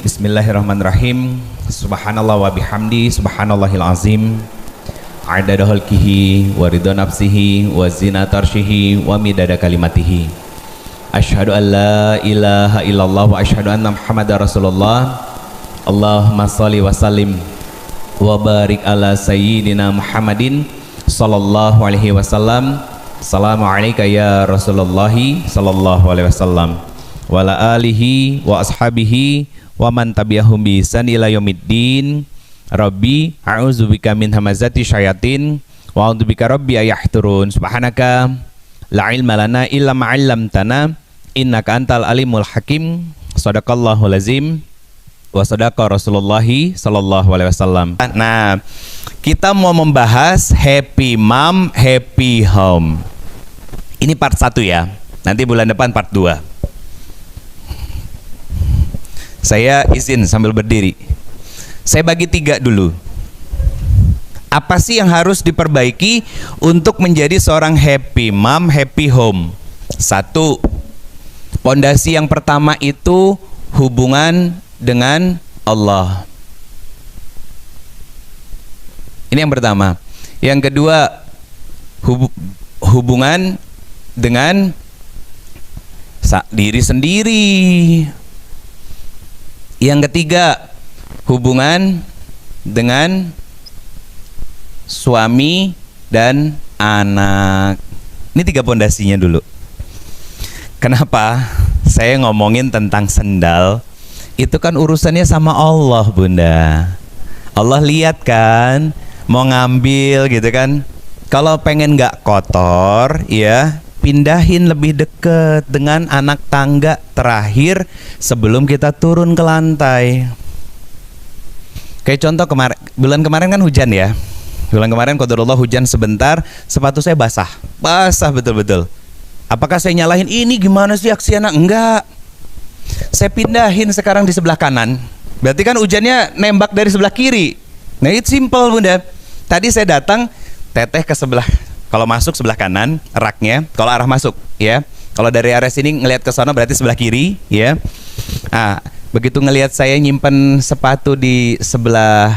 Bismillahirrahmanirrahim. Subhanallah wa bihamdi, subhanallahil azim. Adada khalqihi wa ridha nafsihi wa zinata arsyihi wa midada kalimatihi. Asyhadu an la ilaha illallah wa asyhadu anna Muhammadar Rasulullah. Allahumma shalli wa sallim wa barik ala sayyidina Muhammadin sallallahu alaihi wasallam. Assalamu alayka ya Rasulullah sallallahu alaihi wasallam wa ala alihi wa ashabihi wa man tabi'ahum bi ihsan ila yaumiddin. Rabbi a'udzubika min hamazati syayatin wa a'udzubika rabbi ayahturun. Subhanaka la ilma lana illa ma 'allamtana innaka antal alimul hakim. Shadaqallahul azim wa sadaqa Rasulullah sallallahu alaihi wasallam. Nah, kita mau membahas happy mom, happy home. Ini part 1 ya. Nanti bulan depan part 2. Saya izin sambil berdiri. Saya bagi 3 dulu. Apa sih yang harus diperbaiki untuk menjadi seorang happy mom, happy home? 1. Pondasi yang pertama itu hubungan dengan Allah. Ini yang pertama. Yang kedua, hubungan dengan diri sendiri. Yang ketiga, hubungan dengan suami dan anak. Ini 3 pondasinya dulu. Kenapa saya ngomongin tentang sendal? Itu kan urusannya sama Allah, Bunda. Allah lihat kan, mau ngambil gitu kan. Kalau pengen gak kotor, ya pindahin lebih deket dengan anak tangga terakhir sebelum kita turun ke lantai. Kayak contoh bulan kemarin kan hujan ya. Bulan kemarin qadarullah hujan sebentar, sepatu saya basah betul-betul. Apakah saya nyalahin ini gimana sih aksi anak? Enggak. Saya pindahin sekarang di sebelah kanan. Berarti kan hujannya nembak dari sebelah kiri. Nah, itu simple, Bunda. Tadi saya datang, teteh ke sebelah, kalau masuk sebelah kanan raknya, kalau arah masuk ya. Kalau dari arah sini ngelihat ke sana berarti sebelah kiri ya. Nah, begitu ngelihat saya nyimpen sepatu di sebelah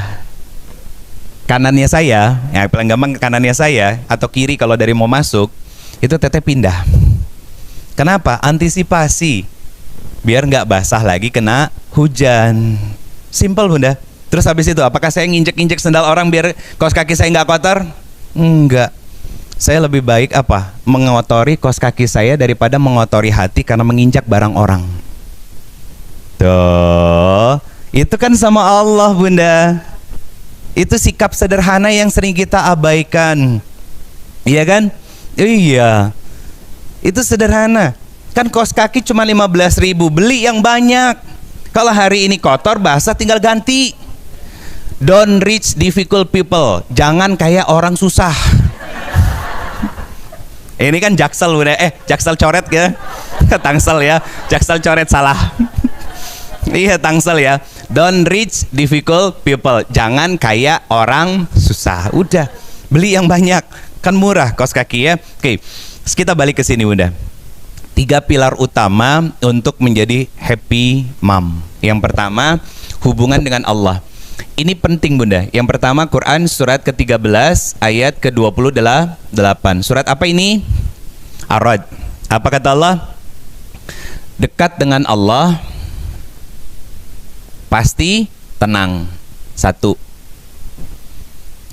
kanannya saya, ya paling gampang kanannya saya atau kiri kalau dari mau masuk, itu teteh pindah. Kenapa? Antisipasi biar nggak basah lagi kena hujan. Simple, Bunda. Terus habis itu apakah saya nginjek-injek sendal orang biar kaos kaki saya nggak kotor? Enggak. Saya lebih baik apa? Mengotori kaos kaki saya daripada mengotori hati karena menginjak barang orang. Tuh, itu kan sama Allah, Bunda. Itu sikap sederhana yang sering kita abaikan. Iya kan? Iya. Itu sederhana. Kan kaos kaki cuma 15.000, beli yang banyak. Kalau hari ini kotor, basah, tinggal ganti. Don't reach difficult people. Jangan kayak orang susah. Ini kan Jaksel udah, Jaksel coret ya. Tangsel ya. Jaksel coret salah. Iya, Tangsel ya. Don't reach difficult people. Jangan kayak orang susah. Udah, beli yang banyak. Kan murah kaos kaki ya. Oke, kita balik ke sini, Bunda. 3 pilar utama untuk menjadi happy mom. Yang pertama, hubungan dengan Allah. Ini penting, Bunda. Yang pertama, Quran surat ke-13 ayat ke-28. Surat apa ini? Ar-Ra'd. Apa kata Allah? Dekat dengan Allah pasti tenang. 1.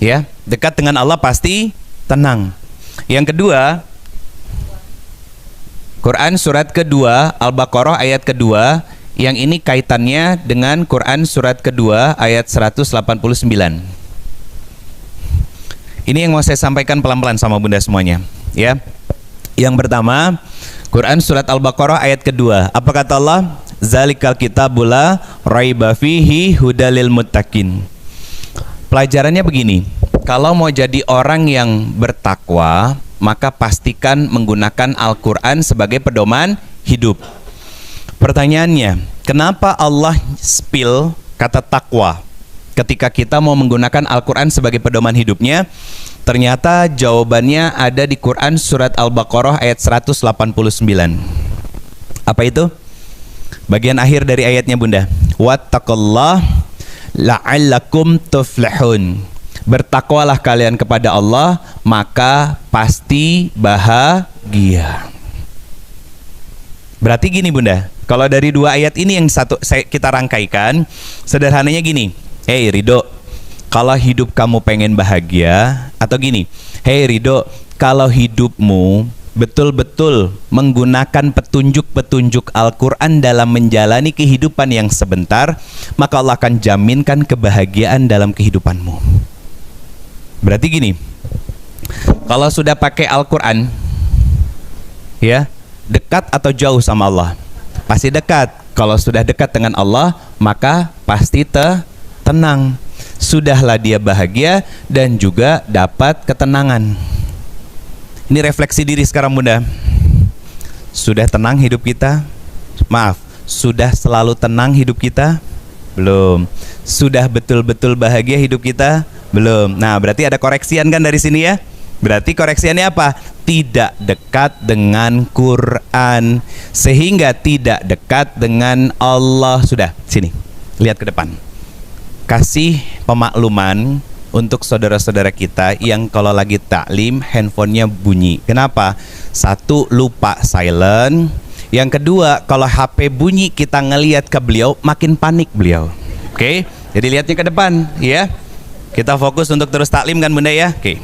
Ya, dekat dengan Allah pasti tenang. Yang kedua, Quran surat kedua Al-Baqarah ayat kedua, yang ini kaitannya dengan Quran surat kedua ayat 189. Ini yang mau saya sampaikan pelan-pelan sama Bunda semuanya ya. Yang pertama, Quran surat Al-Baqarah ayat kedua. Apa kata Allah? Zalikal kitabul la raiba fihi hudalil muttaqin. Pelajarannya begini. Kalau mau jadi orang yang bertakwa, maka pastikan menggunakan Al-Quran sebagai pedoman hidup. Pertanyaannya, kenapa Allah spill kata takwa ketika kita mau menggunakan Al-Quran sebagai pedoman hidupnya? Ternyata jawabannya ada di Quran surat Al-Baqarah ayat 189. Apa itu? Bagian akhir dari ayatnya, Bunda. Wattaqullah la'allakum tuflihun. Bertakwalah kalian kepada Allah, maka pasti bahagia. Berarti gini Bunda, kalau dari dua ayat ini yang kita rangkaikan, sederhananya gini. Hei Ridho, kalau hidup kamu pengen bahagia, atau gini, hei Ridho, kalau hidupmu betul-betul menggunakan petunjuk-petunjuk Al-Quran dalam menjalani kehidupan yang sebentar, maka Allah akan jaminkan kebahagiaan dalam kehidupanmu. Berarti gini, kalau sudah pakai Al-Quran, ya, dekat atau jauh sama Allah? Pasti dekat. Kalau sudah dekat dengan Allah, maka pasti tenang. Sudahlah dia bahagia dan juga dapat ketenangan. Ini refleksi diri sekarang Bunda. Sudah tenang hidup kita? Maaf, sudah selalu tenang hidup kita? Belum. Sudah betul-betul bahagia hidup kita? Belum. Nah, berarti ada koreksian kan dari sini ya? Berarti koreksiannya apa? Tidak dekat dengan Quran, sehingga tidak dekat dengan Allah. Sudah, sini. Lihat ke depan. Kasih pemakluman untuk saudara-saudara kita yang kalau lagi taklim handphonenya bunyi. Kenapa? Satu, lupa silent. Yang kedua, kalau HP bunyi kita ngelihat ke beliau, makin panik beliau. Oke? Jadi lihatnya ke depan, ya. Kita fokus untuk terus taklim kan Bunda ya? Oke.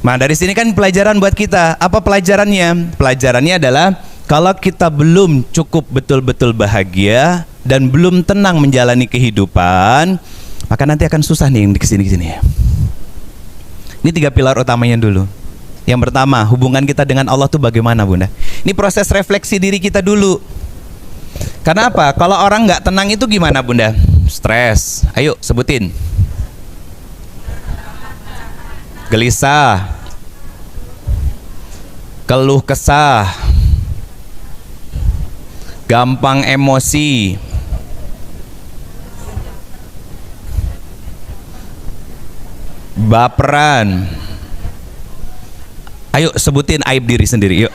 Nah dari sini kan pelajaran buat kita. Apa pelajarannya? Pelajarannya adalah kalau kita belum cukup betul-betul bahagia dan belum tenang menjalani kehidupan, maka nanti akan susah nih yang di kesini-kesini ya. Ini 3 pilar utamanya dulu. Yang pertama, hubungan kita dengan Allah tuh bagaimana Bunda? Ini proses refleksi diri kita dulu. Karena apa? Kalau orang nggak tenang itu gimana Bunda? Stres. Ayo sebutin. Gelisah, keluh kesah, gampang emosi, baperan. Ayo sebutin aib diri sendiri yuk.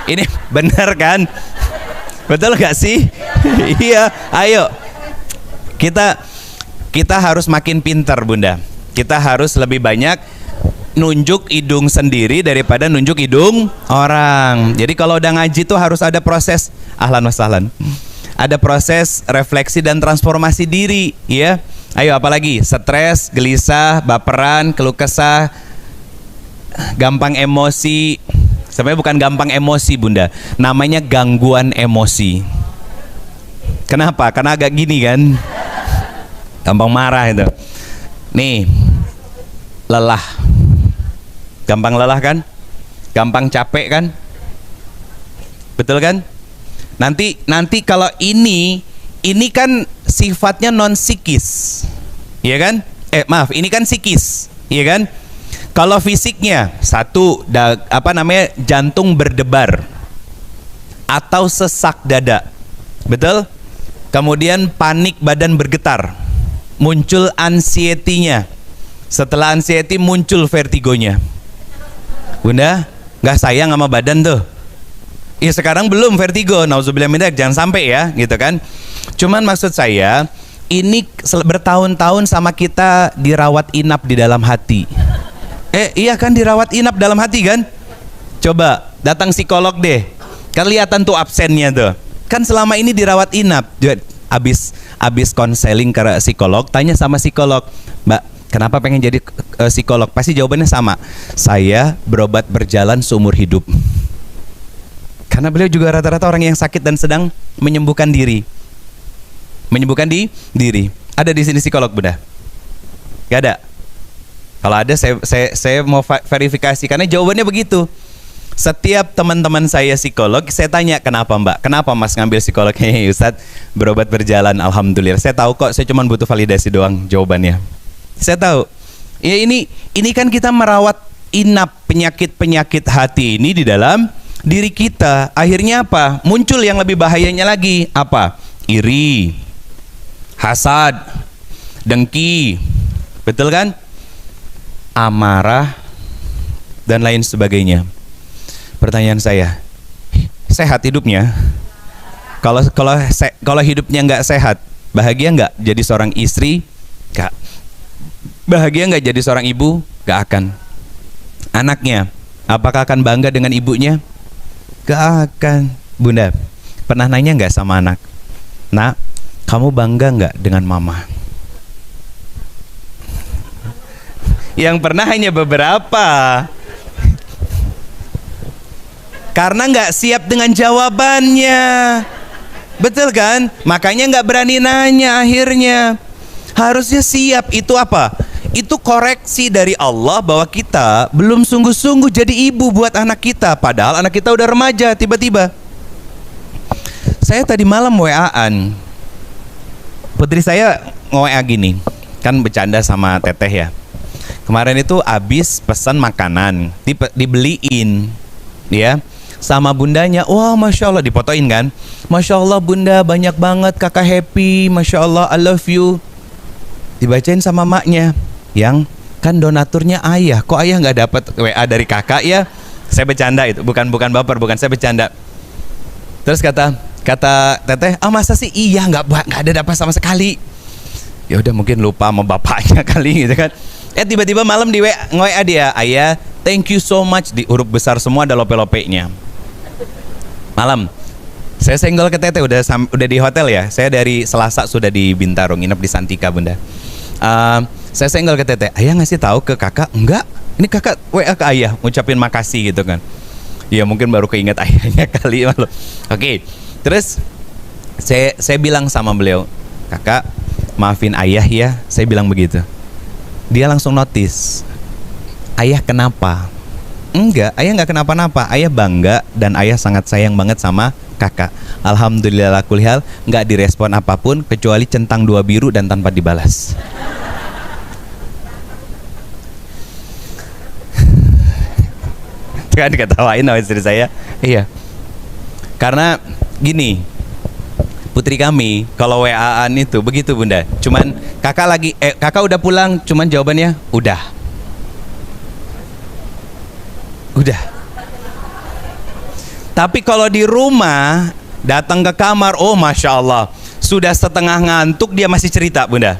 Ini bener kan? Betul gak sih? Iya, ayo. Kita harus makin pintar Bunda. Kita harus lebih banyak nunjuk hidung sendiri daripada nunjuk hidung orang. Jadi kalau udah ngaji tuh harus ada proses ahlan wasahlan. Ada proses refleksi dan transformasi diri, ya. Ayo apalagi? Stres, gelisah, baperan, keluh kesah, gampang emosi. Sebenarnya bukan gampang emosi Bunda, namanya gangguan emosi. Kenapa? Karena agak gini kan, gampang marah itu. Nih, lelah, gampang lelah kan, gampang capek kan, betul kan? Nanti kalau ini kan sifatnya non psikis, iya kan? Maaf, ini kan psikis, iya kan? Kalau fisiknya satu, jantung berdebar atau sesak dada, betul? Kemudian panik badan bergetar, muncul anxiety-nya. Setelah anxiety muncul vertigonya. Bunda, nggak sayang sama badan tuh? Ya sekarang belum vertigo, nauzubillah min dzalik, jangan sampai ya, gitu kan? Cuman maksud saya, ini bertahun-tahun sama kita dirawat inap di dalam hati. Iya kan, dirawat inap dalam hati kan? Coba datang psikolog deh, kelihatan tuh absennya tuh. Kan selama ini dirawat inap. Abis konseling ke psikolog, tanya sama psikolog, Mbak, kenapa pengen jadi psikolog? Pasti jawabannya sama, saya berobat berjalan seumur hidup. Karena beliau juga rata-rata orang yang sakit dan sedang menyembuhkan diri. Menyembuhkan diri. Ada di sini psikolog Bunda? Gak ada? Kalau ada saya mau verifikasi, karena jawabannya begitu. Setiap teman-teman saya psikolog, saya tanya, kenapa Mbak? Kenapa Mas ngambil psikolog? Ustadz, berobat berjalan, alhamdulillah. Saya tahu kok, saya cuma butuh validasi doang jawabannya. Saya tahu. Ya ini kan kita merawat inap penyakit-penyakit hati ini di dalam diri kita. Akhirnya apa? Muncul yang lebih bahayanya lagi. Apa? Iri, hasad, dengki. Betul kan? Amarah dan lain sebagainya. Pertanyaan saya, sehat hidupnya? Kalau kalau hidupnya nggak sehat, bahagia nggak jadi seorang istri? Nggak. Bahagia nggak jadi seorang ibu? Nggak akan. Anaknya, apakah akan bangga dengan ibunya? Nggak akan. Bunda, pernah nanya nggak sama anak, nak, kamu bangga nggak dengan mama? Yang pernah hanya beberapa. Karena nggak siap dengan jawabannya. Betul kan? Makanya nggak berani nanya akhirnya. Harusnya siap. Itu apa? Itu koreksi dari Allah bahwa kita belum sungguh-sungguh jadi ibu buat anak kita. Padahal anak kita udah remaja tiba-tiba. Saya tadi malam WA-an. Putri saya nge-WA gini. Kan bercanda sama Teteh ya. Kemarin itu abis pesan makanan, dibeliin, ya, sama bundanya. Wah, masya Allah, dipotoin kan? Masya Allah bunda, banyak banget, kakak happy, masya Allah, I love you. Dibacain sama maknya, yang kan donaturnya ayah. Kok ayah nggak dapat WA dari kakak ya? Saya bercanda itu, bukan baper, bukan, saya bercanda. Terus kata Teteh, masa sih iya nggak ada dapat sama sekali. Ya udah mungkin lupa sama bapaknya kali gitu kan. Tiba-tiba malam di WA dia, ayah, thank you so much, di huruf besar semua, ada lope-lopenya. Malam, saya senggol ke Teteh, udah di hotel ya. Saya dari Selasa sudah di Bintaro, nginep di Santika bunda. Saya senggol ke Teteh, ayah ngasih tahu ke kakak? Enggak, ini kakak WA ke ayah, ngucapin makasih gitu kan. Ya mungkin baru keinget ayahnya kali malu. Oke, terus saya bilang sama beliau, kakak maafin ayah ya, saya bilang begitu. Dia langsung notice, ayah kenapa? Enggak, ayah nggak kenapa-napa. Ayah bangga dan ayah sangat sayang banget sama kakak. Alhamdulillah kulihal, nggak direspon apapun kecuali centang 2 biru dan tanpa dibalas. Kan diketawain sama istri saya. Iya, karena gini, putri kami kalau WA-an itu begitu bunda. Cuman kakak udah pulang, cuman jawabannya udah. Tapi kalau di rumah datang ke kamar, oh masya Allah, sudah setengah ngantuk dia masih cerita bunda.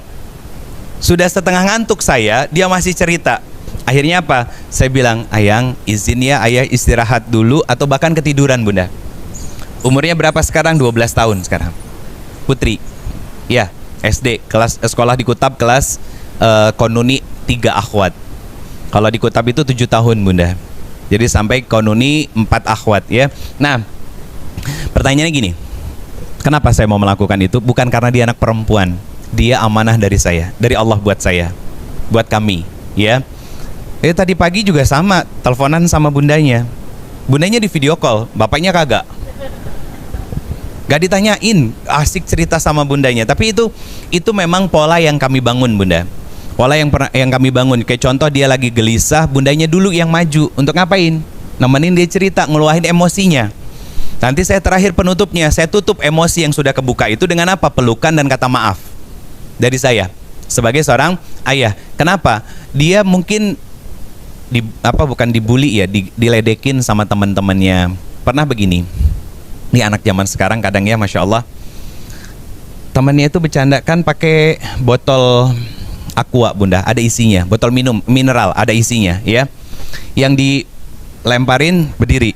Sudah setengah ngantuk saya, dia masih cerita. Akhirnya apa? Saya bilang, ayang izin ya ayah istirahat dulu, atau bahkan ketiduran bunda. Umurnya berapa sekarang? 12 tahun sekarang. Putri, ya SD, kelas sekolah di Kutab, kelas Konuni 3 akhwat. Kalau di Kutab itu 7 tahun bunda. Jadi sampai Konuni 4 akhwat ya. Nah, pertanyaannya gini, kenapa saya mau melakukan itu? Bukan karena dia anak perempuan. Dia amanah dari saya, dari Allah buat saya, buat kami ya. Tadi pagi juga sama, teleponan sama bundanya. Bundanya di video call, bapaknya kagak. Gak ditanyain, asik cerita sama bundanya. Tapi itu memang pola yang kami bangun bunda. Pola yang kami bangun. Kayak contoh dia lagi gelisah, bundanya dulu yang maju. Untuk ngapain? Nemenin dia cerita, ngeluahin emosinya. Nanti saya terakhir penutupnya, saya tutup emosi yang sudah kebuka itu dengan apa? Pelukan dan kata maaf dari saya sebagai seorang ayah. Kenapa? Dia mungkin bukan dibully ya, diledekin sama teman-temannya. Pernah begini. Ini anak zaman sekarang kadang ya, masya Allah. Temannya itu bercandakan pakai botol aqua bunda, ada isinya, botol minum mineral ada isinya ya. Yang dilemparin berdiri.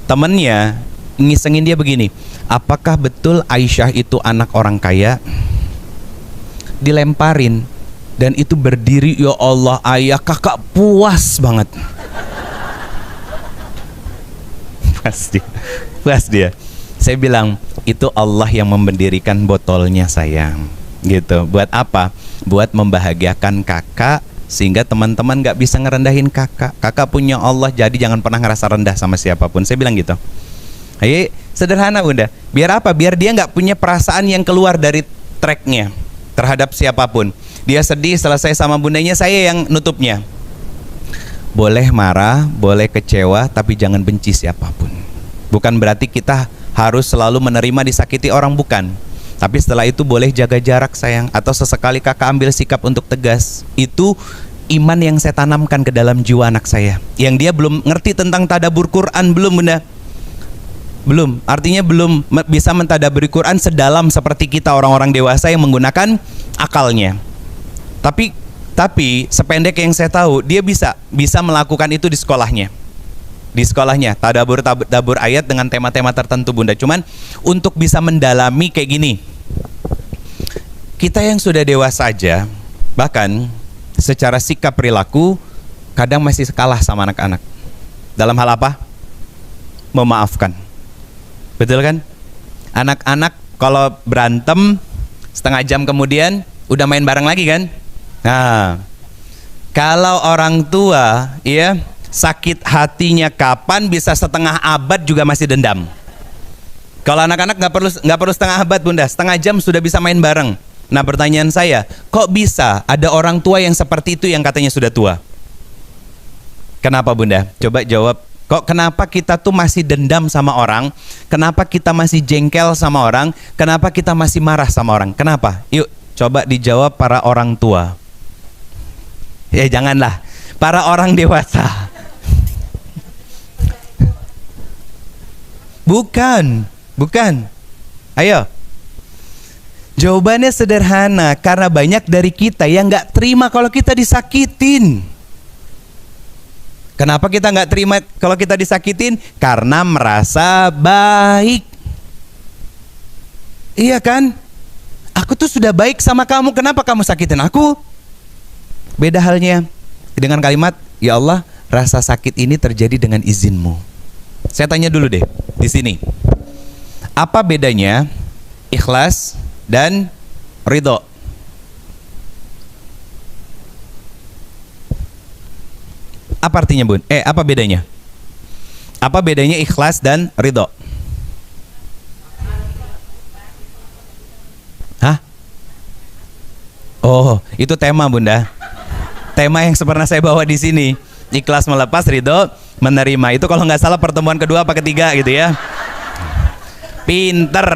Temennya ngisengin dia begini, apakah betul Aisyah itu anak orang kaya? Dilemparin dan itu berdiri. Ya Allah ayah, kakak puas banget. Puas dia. Saya bilang, itu Allah yang mendirikan botolnya sayang. Gitu. Buat apa? Buat membahagiakan kakak, sehingga teman-teman gak bisa ngerendahin kakak. Kakak punya Allah, jadi jangan pernah ngerasa rendah sama siapapun. Saya bilang gitu. Ayo, sederhana bunda. Biar apa? Biar dia gak punya perasaan yang keluar dari tracknya terhadap siapapun. Dia sedih, selesai sama bundanya, saya yang nutupnya. Boleh marah, boleh kecewa, tapi jangan benci siapapun. Bukan berarti kita harus selalu menerima disakiti orang, bukan. Tapi setelah itu boleh jaga jarak sayang. Atau sesekali kakak ambil sikap untuk tegas. Itu iman yang saya tanamkan ke dalam jiwa anak saya, yang dia belum ngerti tentang tadabbur Quran, belum bunda. Belum, artinya belum bisa mentadaburi Quran sedalam seperti kita orang-orang dewasa yang menggunakan akalnya. Tapi sependek yang saya tahu, dia bisa melakukan itu di sekolahnya. Di sekolahnya, tadabur ayat dengan tema-tema tertentu, Bunda. Cuman untuk bisa mendalami kayak gini, kita yang sudah dewasa aja, bahkan secara sikap perilaku kadang masih kalah sama anak-anak. Dalam hal apa? Memaafkan. Betul kan? Anak-anak kalau berantem setengah jam kemudian udah main bareng lagi kan? Nah, kalau orang tua ya sakit hatinya kapan bisa setengah abad juga masih dendam. Kalau anak-anak nggak perlu setengah abad, Bunda, setengah jam sudah bisa main bareng. Nah, pertanyaan saya, kok bisa ada orang tua yang seperti itu yang katanya sudah tua? Kenapa, Bunda? Coba jawab. Kenapa kita tuh masih dendam sama orang? Kenapa kita masih jengkel sama orang? Kenapa kita masih marah sama orang? Kenapa? Yuk, coba dijawab para orang tua. Ya janganlah, para orang dewasa. Bukan. Ayo. Jawabannya sederhana, karena banyak dari kita yang nggak terima kalau kita disakitin. Kenapa kita nggak terima kalau kita disakitin? Karena merasa baik. Iya kan? Aku tuh sudah baik sama kamu, kenapa kamu sakitin aku? Beda halnya dengan kalimat, ya Allah, rasa sakit ini terjadi dengan izinmu. Saya tanya dulu deh di sini, apa bedanya ikhlas dan ridho? Apa artinya, Bun? Apa bedanya? Apa bedanya ikhlas dan ridho? Hah? Oh, itu tema, Bunda. Tema yang pernah saya bawa di sini. Ikhlas melepas, ridho menerima. Itu kalau nggak salah pertemuan kedua apa ketiga gitu ya. Pinter.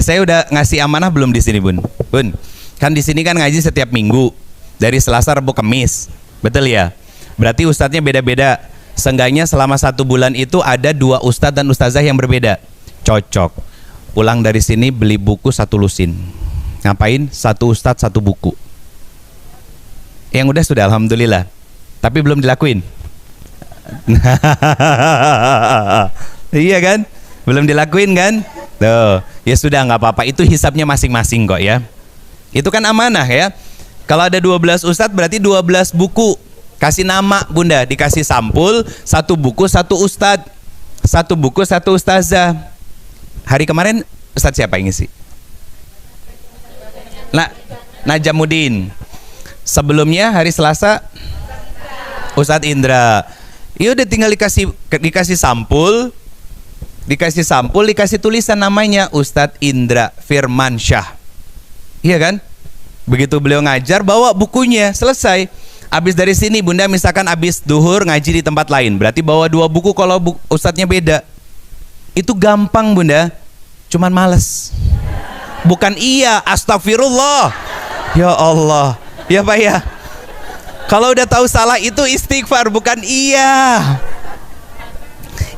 Saya udah ngasih amanah belum di sini, Bun? Bun, kan di sini kan ngaji setiap minggu dari Selasa, Rabu, Kamis. Betul ya? Berarti ustadznya beda-beda. Seenggaknya selama 1 bulan itu ada 2 ustadz dan ustazah yang berbeda. Cocok. Pulang dari sini beli buku 1 lusin. Ngapain? 1 ustadz 1 buku. Yang udah sudah, alhamdulillah. Tapi belum dilakuin. Iya kan? Belum dilakuin kan? Tuh, ya sudah, nggak apa-apa. Itu hisapnya masing-masing kok ya. Itu kan amanah ya. Kalau ada 12 ustadz berarti 12 buku. Kasih nama, Bunda, dikasih sampul, 1 buku 1 ustadz, 1 buku 1 ustazah. Hari kemarin ustadz siapa yang ngisi? Najamuddin. Sebelumnya hari Selasa Ustadz Indra. Ya udah tinggal dikasih sampul, dikasih tulisan namanya Ustadz Indra Firmansyah. Iya kan? Begitu beliau ngajar, bawa bukunya, selesai. Abis dari sini, Bunda, misalkan abis duhur ngaji di tempat lain, berarti bawa 2 buku kalau ustadznya beda. Itu gampang, Bunda, cuman males. Bukan iya, astagfirullah. Ya Allah, ya Pak ya. Kalau udah tahu salah itu istighfar, bukan iya.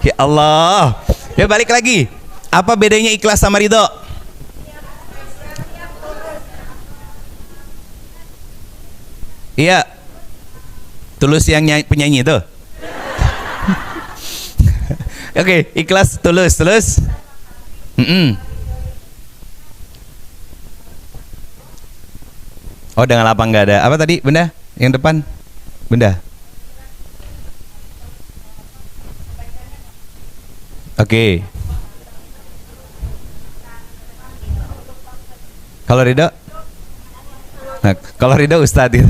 Ya Allah. Ya balik lagi. Apa bedanya ikhlas sama ridho? Iya. Tulus yang penyanyi itu. Oke, ikhlas, tulus. Oh, dengan apa nggak ada? Apa tadi, Bunda? Yang depan, Bunda. Oke. Kalau ridho? Nah, kalau ridho Ustadz gitu.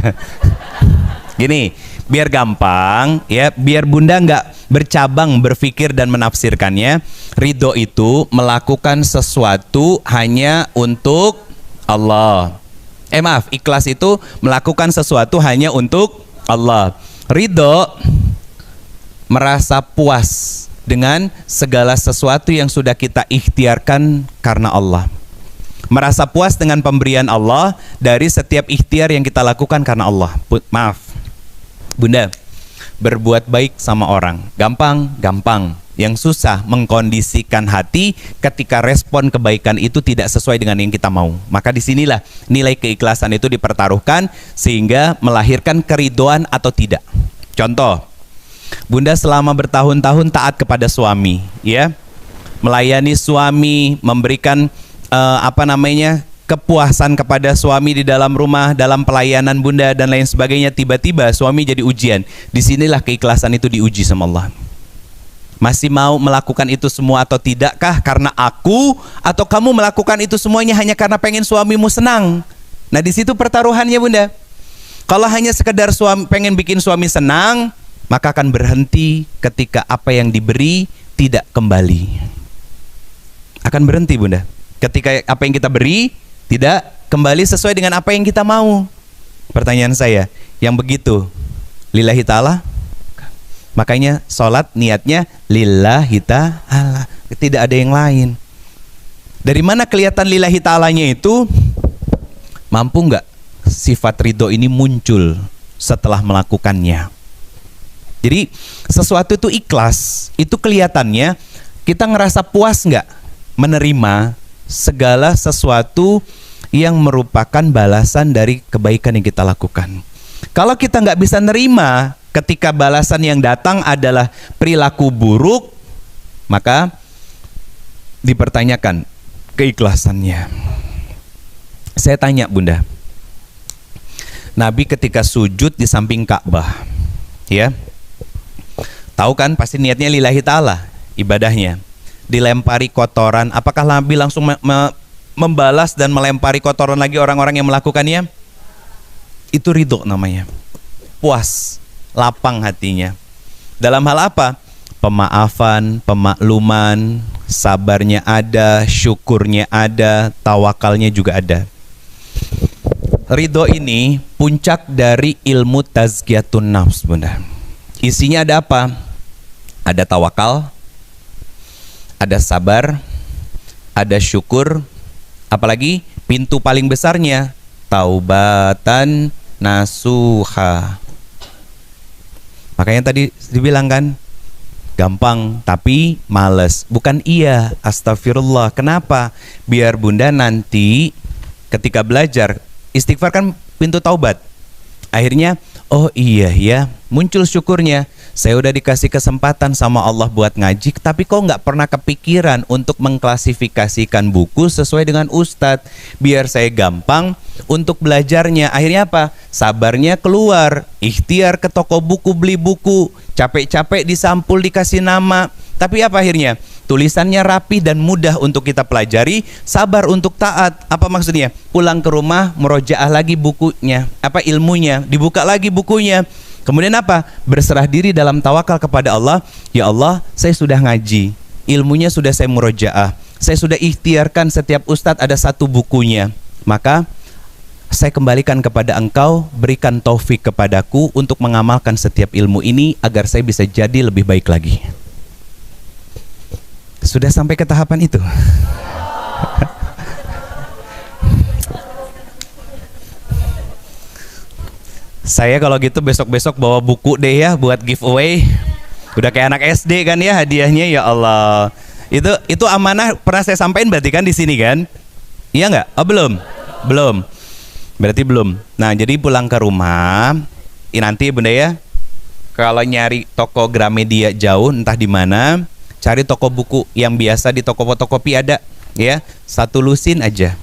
Gini, biar gampang ya, biar Bunda nggak bercabang berpikir dan menafsirkannya. Ridho itu melakukan sesuatu hanya untuk Allah. Maaf, ikhlas itu melakukan sesuatu hanya untuk Allah. Ridho merasa puas dengan segala sesuatu yang sudah kita ikhtiarkan karena Allah. Merasa puas dengan pemberian Allah dari setiap ikhtiar yang kita lakukan karena Allah. Maaf, Bunda, berbuat baik sama orang. Gampang, gampang. Yang susah mengkondisikan hati ketika respon kebaikan itu tidak sesuai dengan yang kita mau. Maka disinilah nilai keikhlasan itu dipertaruhkan sehingga melahirkan keridhaan atau tidak. Contoh, Bunda selama bertahun-tahun taat kepada suami, ya, melayani suami, memberikan kepuasan kepada suami di dalam rumah, dalam pelayanan Bunda dan lain sebagainya. Tiba-tiba suami jadi ujian. Disinilah keikhlasan itu diuji sama Allah. Masih mau melakukan itu semua atau tidakkah karena aku, atau kamu melakukan itu semuanya hanya karena pengen suamimu senang? Nah, di situ pertaruhannya Bunda. Kalau hanya sekedar pengen bikin suami senang, maka akan berhenti ketika apa yang diberi tidak kembali. Akan berhenti Bunda. Ketika apa yang kita beri tidak kembali sesuai dengan apa yang kita mau. Pertanyaan saya, yang begitu lillahi ta'ala? Makanya sholat niatnya lillahi ta'ala, tidak ada yang lain. Dari mana kelihatan lillahi ta'alanya itu? Mampu nggak sifat ridho ini muncul setelah melakukannya? Jadi sesuatu itu ikhlas, itu kelihatannya kita ngerasa puas nggak menerima segala sesuatu yang merupakan balasan dari kebaikan yang kita lakukan. Kalau kita nggak bisa nerima ketika balasan yang datang adalah perilaku buruk, maka dipertanyakan keikhlasannya. Saya tanya Bunda, Nabi ketika sujud di samping Ka'bah, ya, tahu kan pasti niatnya lillahi ta'ala ibadahnya. Dilempari kotoran, apakah Nabi langsung membalas dan melempari kotoran lagi orang-orang yang melakukannya? Itu ridho namanya, puas, lapang hatinya. Dalam hal apa? Pemaafan, pemakluman, sabarnya ada, syukurnya ada, tawakalnya juga ada. Ridho ini puncak dari ilmu tazkiyatun nafs Bunda. Isinya ada apa? Ada tawakal, ada sabar, ada syukur, apalagi pintu paling besarnya taubatan nasuha. Makanya tadi dibilang kan, gampang tapi males. Bukan iya, astagfirullah. Kenapa? Biar Bunda nanti ketika belajar, istighfar kan pintu taubat. Akhirnya, oh iya ya, muncul syukurnya. Saya udah dikasih kesempatan sama Allah buat ngaji, tapi kok nggak pernah kepikiran untuk mengklasifikasikan buku sesuai dengan ustadz, biar saya gampang untuk belajarnya. Akhirnya apa? Sabarnya keluar, ikhtiar ke toko buku beli buku, capek-capek disampul dikasih nama. Tapi apa akhirnya? Tulisannya rapi dan mudah untuk kita pelajari, sabar untuk taat. Apa maksudnya? Pulang ke rumah, murojaah lagi bukunya, ilmunya, dibuka lagi bukunya. Kemudian apa? Berserah diri dalam tawakal kepada Allah. Ya Allah, saya sudah ngaji, ilmunya sudah saya murojaah, saya sudah ikhtiarkan setiap ustadz ada satu bukunya. Maka saya kembalikan kepada Engkau, berikan taufik kepadaku untuk mengamalkan setiap ilmu ini agar saya bisa jadi lebih baik lagi. Sudah sampai ke tahapan itu? Saya kalau gitu besok-besok bawa buku deh ya buat giveaway. Udah kayak anak SD kan ya hadiahnya, ya Allah. Itu amanah pernah saya sampaikan berarti kan di sini kan? Iya nggak? Oh belum? Belum. Berarti belum. Nah, jadi pulang ke rumah, nanti Bunda ya, kalau nyari toko Gramedia jauh entah di mana, cari toko buku yang biasa di toko fotokopi ada, ya. Satu lusin aja.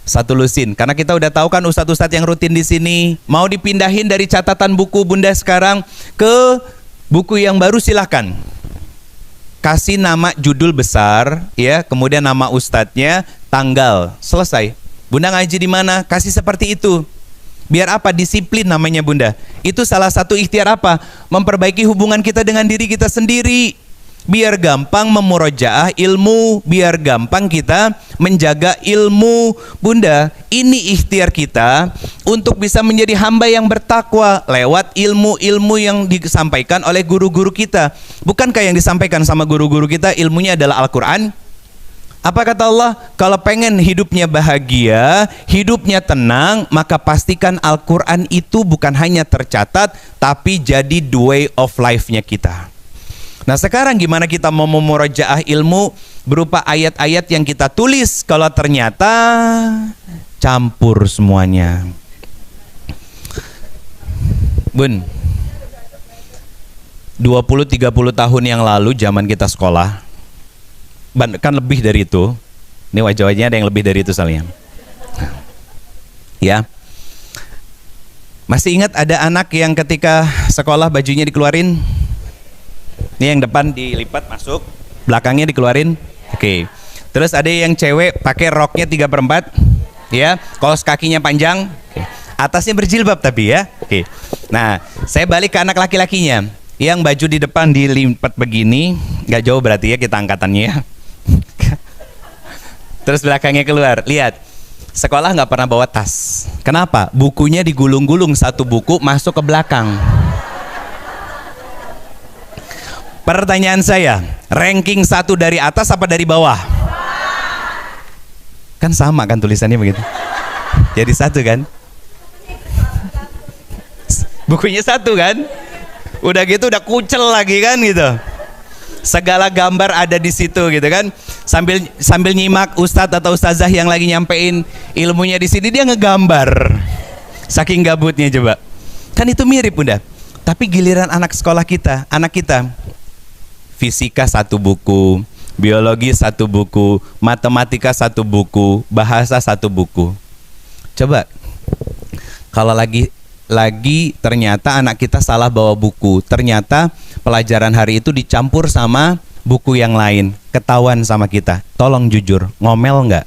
Satu lusin, karena kita udah tahu kan ustadz-ustadz yang rutin di sini. Mau dipindahin dari catatan buku Bunda sekarang ke buku yang baru, silahkan. Kasih nama judul besar, ya, kemudian nama ustadznya, tanggal, selesai. Bunda ngaji di mana? Kasih seperti itu. Biar apa? Disiplin namanya Bunda. Itu salah satu ikhtiar apa? Memperbaiki hubungan kita dengan diri kita sendiri. Biar gampang memurojaah ilmu, biar gampang kita menjaga ilmu. Bunda, ini ikhtiar kita untuk bisa menjadi hamba yang bertakwa lewat ilmu-ilmu yang disampaikan oleh guru-guru kita. Bukankah yang disampaikan sama guru-guru kita ilmunya adalah Al-Quran, Apa kata Allah? Kalau pengen hidupnya bahagia, hidupnya tenang, maka pastikan Al-Quran itu bukan hanya tercatat, tapi jadi the way of life-nya kita. Nah sekarang gimana kita mau memurajaah ilmu berupa ayat-ayat yang kita tulis kalau ternyata campur semuanya. Bun, 20-30 tahun yang lalu zaman kita sekolah, kan lebih dari itu. Ini wajah-wajahnya ada yang lebih dari itu soalnya. Ya. Masih ingat ada anak yang ketika sekolah bajunya dikeluarin? Ini yang depan dilipat masuk, belakangnya dikeluarin. Oke. Terus ada yang cewek pakai roknya 3/4, ya, kaos kakinya panjang, atasnya berjilbab tapi ya. Oke. Nah, saya balik ke anak laki-lakinya. Yang baju di depan dilipat begini, nggak jauh berarti ya kita angkatannya ya. Terus belakangnya keluar, lihat. Sekolah nggak pernah bawa tas. Kenapa? Bukunya digulung-gulung, satu buku masuk ke belakang. Pertanyaan saya, ranking 1 dari atas apa dari bawah? Kan sama kan tulisannya begitu. Jadi 1 kan? Bukunya 1 kan? Udah gitu udah kucel lagi kan gitu. Segala gambar ada di situ gitu kan. Sambil nyimak ustadz atau ustazah yang lagi nyampein ilmunya di sini, dia ngegambar. Saking gabutnya coba. Kan itu mirip Bunda. Tapi giliran anak sekolah kita, anak kita, fisika 1 buku, biologi 1 buku, matematika 1 buku, bahasa 1 buku. Coba kalau lagi ternyata anak kita salah bawa buku, ternyata pelajaran hari itu dicampur sama buku yang lain, ketahuan sama kita. Tolong jujur, ngomel nggak?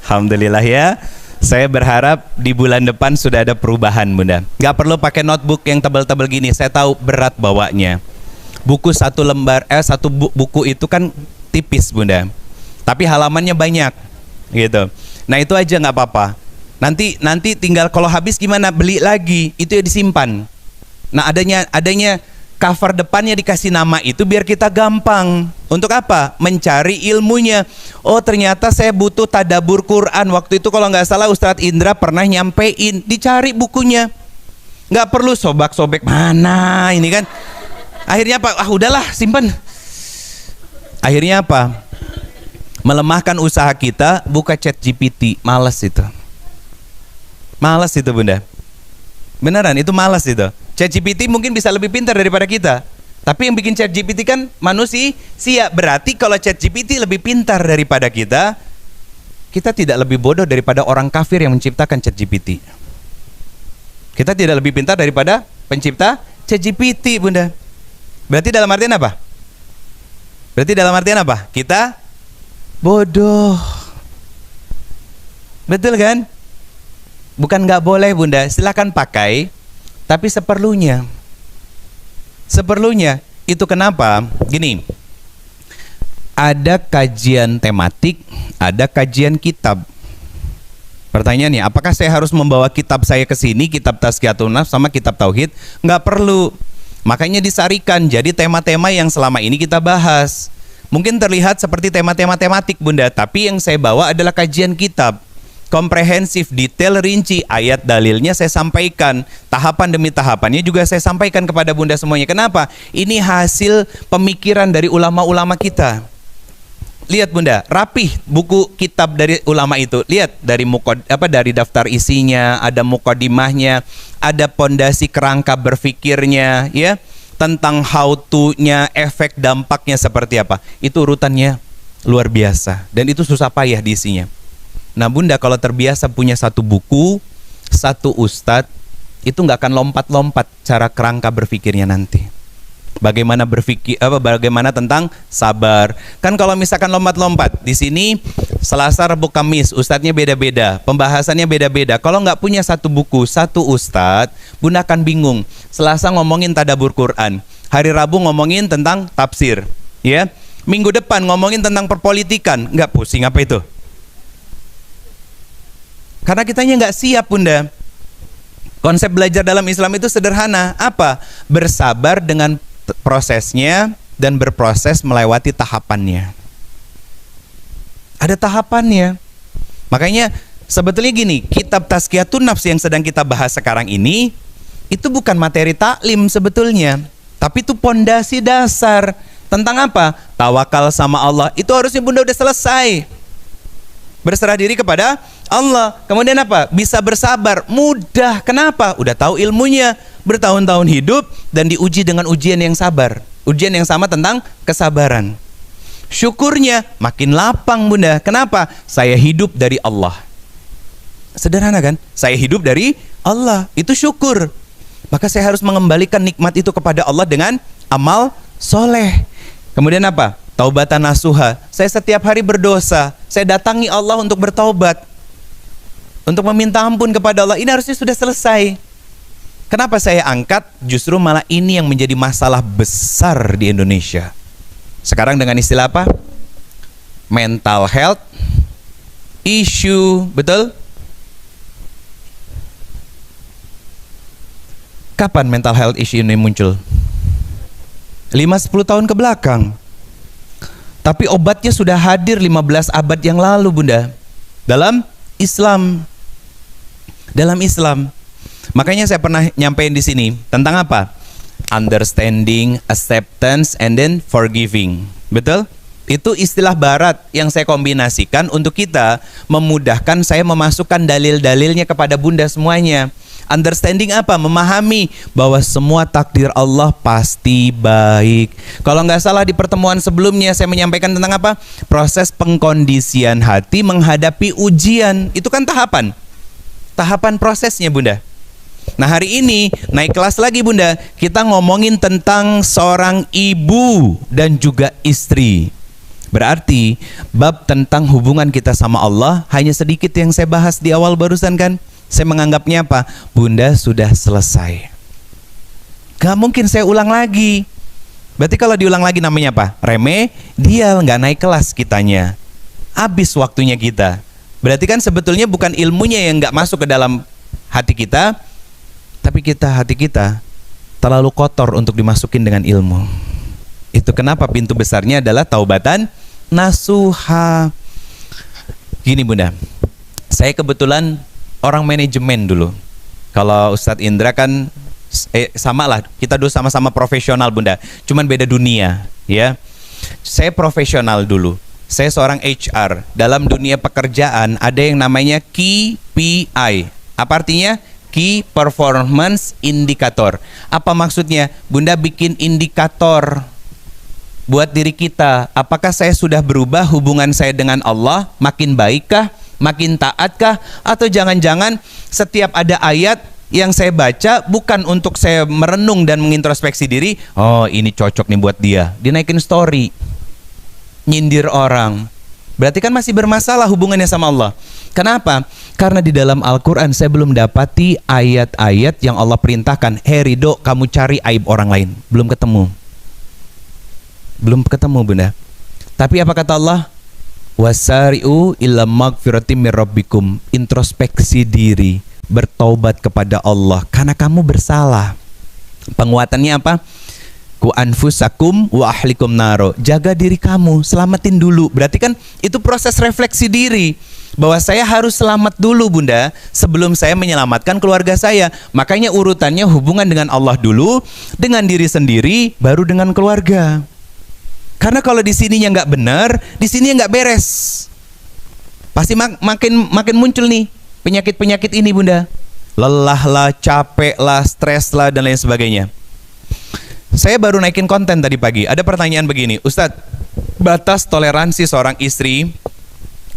Alhamdulillah ya. Saya berharap di bulan depan sudah ada perubahan Bunda. Gak perlu pakai notebook yang tebal-tebal gini. Saya tahu berat bawanya. Buku 1 lembar, buku itu kan tipis Bunda. Tapi halamannya banyak, gitu. Nah itu aja nggak apa-apa. Nanti tinggal kalau habis gimana? Beli lagi. Itu ya disimpan. Nah adanya cover depannya dikasih nama itu biar kita gampang. Untuk apa? Mencari ilmunya. Oh ternyata saya butuh tadabbur Quran. Waktu itu kalau nggak salah Ustadz Indra pernah nyampein. Dicari bukunya. Nggak perlu sobek-sobek mana ini kan. Akhirnya apa? Ah udahlah simpan. Akhirnya apa? Melemahkan usaha kita, buka ChatGPT. Males itu. Males itu Bunda. Beneran itu malas itu. ChatGPT mungkin bisa lebih pintar daripada kita. Tapi yang bikin ChatGPT kan manusia. Berarti kalau ChatGPT lebih pintar daripada kita tidak lebih bodoh daripada orang kafir yang menciptakan ChatGPT. Kita tidak lebih pintar daripada pencipta ChatGPT Bunda. Berarti dalam artian apa? Kita bodoh. Betul kan? Bukan nggak boleh Bunda, silakan pakai, tapi seperlunya. Itu kenapa? Gini, ada kajian tematik, ada kajian kitab. Pertanyaannya, apakah saya harus membawa kitab saya ke sini, kitab Tazkiyatun Nafs sama kitab Tauhid? Nggak perlu. Makanya disarikan jadi tema-tema yang selama ini kita bahas. Mungkin terlihat seperti tema-tema tematik Bunda, tapi yang saya bawa adalah kajian kitab. Komprehensif, detail, rinci, ayat dalilnya saya sampaikan, tahapan demi tahapannya juga saya sampaikan kepada Bunda semuanya. Kenapa? Ini hasil pemikiran dari ulama-ulama kita. Lihat Bunda, rapih buku kitab dari ulama itu. Lihat dari daftar isinya, ada mukadimahnya, ada pondasi kerangka berfikirnya, ya, tentang how to-nya, efek dampaknya seperti apa. Itu urutannya luar biasa dan itu susah payah diisinya. Nah Bunda kalau terbiasa punya 1 buku, 1 ustadz, itu nggak akan lompat-lompat cara kerangka berfikirnya nanti. Bagaimana bagaimana tentang sabar. Kan kalau misalkan lompat-lompat di sini Selasa, Rabu, Kamis ustadznya beda-beda, pembahasannya beda-beda. Kalau nggak punya 1 buku, 1 ustadz, Bunda akan bingung. Selasa ngomongin tadabbur Quran, hari Rabu ngomongin tentang tafsir, ya. Minggu depan ngomongin tentang perpolitikan, nggak pusing apa itu? Karena kitanya nggak siap Bunda. Konsep belajar dalam Islam itu sederhana. Apa? Bersabar dengan prosesnya dan berproses melewati tahapannya. Ada tahapannya. Makanya sebetulnya gini, kitab Tazkiyatun Nafs yang sedang kita bahas sekarang ini itu bukan materi taklim sebetulnya, tapi itu pondasi dasar tentang apa? Tawakal sama Allah. Itu harusnya Bunda udah selesai. Berserah diri kepada Allah. Kemudian apa? Bisa bersabar. Mudah. Kenapa? Udah tahu ilmunya. Bertahun-tahun hidup dan diuji dengan ujian yang sabar. Ujian yang sama tentang kesabaran. Syukurnya makin lapang Bunda. Kenapa? Saya hidup dari Allah. Sederhana kan? Saya hidup dari Allah. Itu syukur. Maka saya harus mengembalikan nikmat itu kepada Allah dengan amal soleh. Kemudian apa? Taubatan nasuha. Saya setiap hari berdosa. Saya datangi Allah untuk bertaubat, untuk meminta ampun kepada Allah. Ini harusnya sudah selesai. Kenapa saya angkat? Justru malah ini yang menjadi masalah besar di Indonesia. Sekarang dengan istilah apa? Mental health issue. Betul? Kapan mental health issue ini muncul? 5-10 tahun ke belakang. Tapi obatnya sudah hadir 15 abad yang lalu Bunda. Dalam Islam. Dalam Islam. Makanya saya pernah nyampein di sini tentang apa? Understanding, acceptance, and then forgiving. Betul? Itu istilah barat yang saya kombinasikan untuk kita memudahkan saya memasukkan dalil-dalilnya kepada Bunda semuanya. Understanding apa? Memahami bahwa semua takdir Allah pasti baik. Kalau nggak salah di pertemuan sebelumnya saya menyampaikan tentang apa? Proses pengkondisian hati menghadapi ujian. Itu kan tahapan. Tahapan prosesnya Bunda. Nah hari ini naik kelas lagi Bunda. Kita ngomongin tentang seorang ibu dan juga istri. Berarti bab tentang hubungan kita sama Allah hanya sedikit yang saya bahas di awal barusan kan. Saya menganggapnya apa? Bunda sudah selesai. Gak mungkin saya ulang lagi. Berarti kalau diulang lagi namanya apa? Remedial, gak naik kelas kitanya. Habis waktunya kita. Berarti kan sebetulnya bukan ilmunya yang gak masuk ke dalam hati kita, tapi hati kita terlalu kotor untuk dimasukin dengan ilmu. Itu kenapa pintu besarnya adalah taubatan nasuha. Gini Bunda, saya kebetulan orang manajemen dulu. Kalau Ustadz Indra kan sama lah, kita dulu sama-sama profesional Bunda, cuman beda dunia ya. Saya profesional dulu. Saya seorang HR. Dalam dunia pekerjaan ada yang namanya KPI. Apa artinya? Key Performance Indicator. Apa maksudnya? Bunda bikin indikator buat diri kita. Apakah saya sudah berubah hubungan saya dengan Allah? Makin baikkah? Makin taatkah? Atau jangan-jangan setiap ada ayat yang saya baca bukan untuk saya merenung dan mengintrospeksi diri, oh ini cocok nih buat dia, dinaikin story, nyindir orang. Berarti kan masih bermasalah hubungannya sama Allah. Kenapa? Karena di dalam Al-Quran saya belum dapati ayat-ayat yang Allah perintahkan, hey Ridho kamu cari aib orang lain. Belum ketemu. Belum ketemu Bunda. Tapi apa kata Allah? Wasari'u illa magfiratim mir rabbikum. Introspeksi diri, bertaubat kepada Allah karena kamu bersalah. Penguatannya apa? Ku anfusakum wa ahlikum naro. Jaga diri kamu, selamatin dulu. Berarti kan itu proses refleksi diri, bahwa saya harus selamat dulu Bunda sebelum saya menyelamatkan keluarga saya. Makanya urutannya hubungan dengan Allah dulu, dengan diri sendiri, baru dengan keluarga. Karena kalau di sininya nggak benar, di sininya nggak beres. Pasti makin muncul nih penyakit-penyakit ini Bunda. Lelah lah, capek lah, stres lah, dan lain sebagainya. Saya baru naikin konten tadi pagi. Ada pertanyaan begini, Ustadz, batas toleransi seorang istri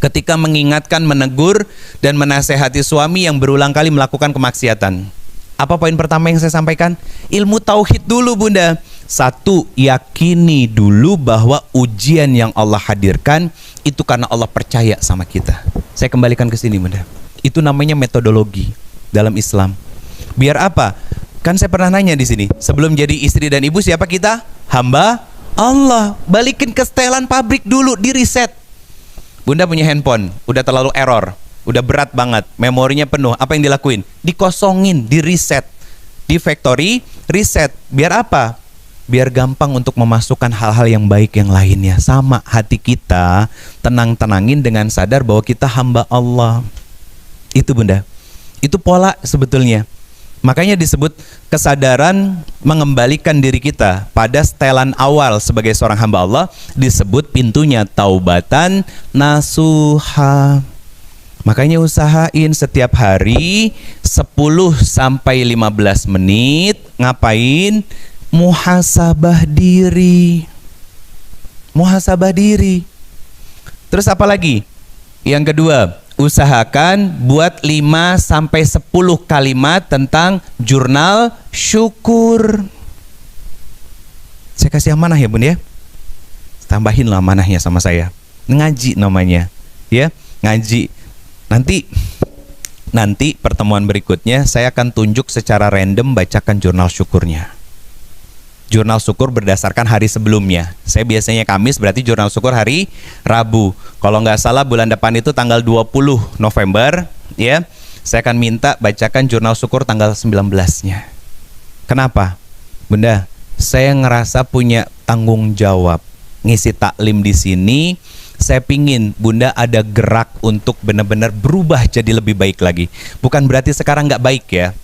ketika mengingatkan, menegur, dan menasehati suami yang berulang kali melakukan kemaksiatan. Apa poin pertama yang saya sampaikan? Ilmu tauhid dulu Bunda. Satu, yakini dulu bahwa ujian yang Allah hadirkan itu karena Allah percaya sama kita. Saya kembalikan ke sini Bunda. Itu namanya metodologi dalam Islam. Biar apa? Kan saya pernah nanya di sini, sebelum jadi istri dan ibu siapa kita? Hamba Allah. Balikin ke setelan pabrik dulu, di reset. Bunda punya handphone, udah terlalu error, udah berat banget, memorinya penuh. Apa yang dilakuin? Dikosongin, di reset, di factory reset. Biar apa? Biar gampang untuk memasukkan hal-hal yang baik yang lainnya. Sama hati kita, tenang-tenangin dengan sadar bahwa kita hamba Allah. Itu bunda, itu pola sebetulnya. Makanya disebut kesadaran mengembalikan diri kita pada setelan awal sebagai seorang hamba Allah, disebut pintunya taubatan nasuha. Makanya usahain setiap hari 10 sampai 15 menit ngapain? Muhasabah diri. Muhasabah diri. Terus apa lagi? Yang kedua, usahakan buat 5 sampai 10 kalimat tentang jurnal syukur. Saya kasih amanah ya bun ya. Tambahin lah amanahnya sama saya. Ngaji namanya. Ya, ngaji. Nanti pertemuan berikutnya saya akan tunjuk secara random bacakan jurnal syukurnya. Jurnal syukur berdasarkan hari sebelumnya. Saya biasanya Kamis, berarti jurnal syukur hari Rabu. Kalau nggak salah bulan depan itu tanggal 20 November, ya. Saya akan minta bacakan jurnal syukur tanggal 19-nya. Kenapa? Bunda, saya ngerasa punya tanggung jawab ngisi taklim di sini. Saya pingin Bunda ada gerak untuk benar-benar berubah jadi lebih baik lagi. Bukan berarti sekarang nggak baik ya.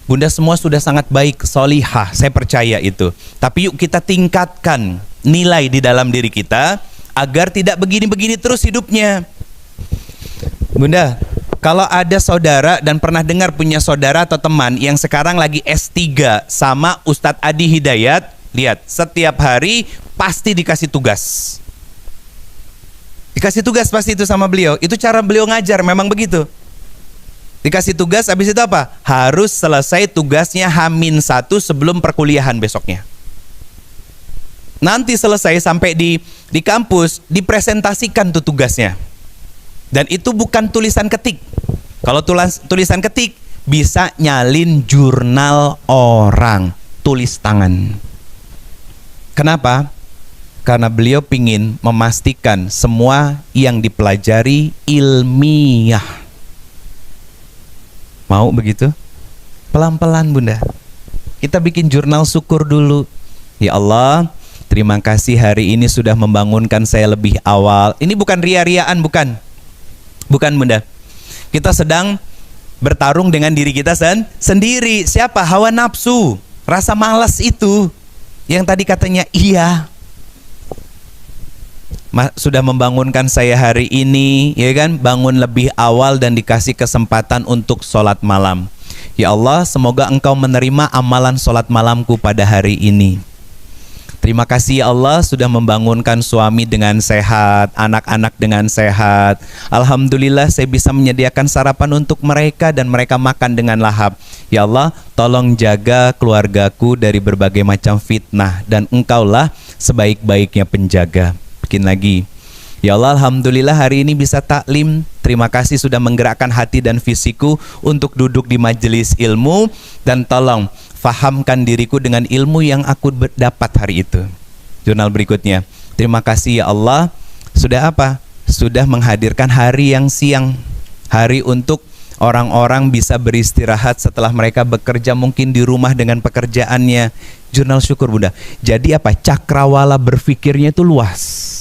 Bunda semua sudah sangat baik, solihah, saya percaya itu. Tapi yuk kita tingkatkan nilai di dalam diri kita agar tidak begini-begini terus hidupnya. Bunda, kalau ada saudara dan pernah dengar punya saudara atau teman yang sekarang lagi S3 sama Ustadz Adi Hidayat, lihat, setiap hari pasti dikasih tugas. Dikasih tugas pasti itu sama beliau. Itu cara beliau ngajar, memang begitu. Dikasih tugas, habis itu apa? Harus selesai tugasnya H-1 sebelum perkuliahan besoknya. Nanti selesai sampai di kampus, dipresentasikan tuh tugasnya. Dan itu bukan tulisan ketik. Kalau tulisan ketik, bisa nyalin jurnal orang, tulis tangan. Kenapa? Karena beliau pingin memastikan semua yang dipelajari ilmiah. Mau begitu? Pelan-pelan Bunda. Kita bikin jurnal syukur dulu. Ya Allah, terima kasih hari ini sudah membangunkan saya lebih awal. Ini bukan ria-riaan, bukan. Bukan Bunda. Kita sedang bertarung dengan diri kita sendiri. Siapa? Hawa nafsu. Rasa malas itu. Yang tadi katanya iya. Sudah membangunkan saya hari ini, ya kan? Bangun lebih awal dan dikasih kesempatan untuk sholat malam. Ya Allah, semoga Engkau menerima amalan sholat malamku pada hari ini. Terima kasih ya Allah sudah membangunkan suami dengan sehat, anak-anak dengan sehat. Alhamdulillah saya bisa menyediakan sarapan untuk mereka dan mereka makan dengan lahap. Ya Allah, tolong jaga keluargaku dari berbagai macam fitnah dan Engkaulah sebaik-baiknya penjaga. Bikin lagi. Ya Allah, alhamdulillah hari ini bisa taklim. Terima kasih sudah menggerakkan hati dan fisikku untuk duduk di majelis ilmu dan tolong fahamkan diriku dengan ilmu yang aku dapat hari itu. Jurnal berikutnya. Terima kasih ya Allah sudah apa? Sudah menghadirkan hari yang siang. Hari untuk orang-orang bisa beristirahat setelah mereka bekerja mungkin di rumah dengan pekerjaannya. Jurnal syukur Bunda. Jadi apa? Cakrawala berpikirnya itu luas.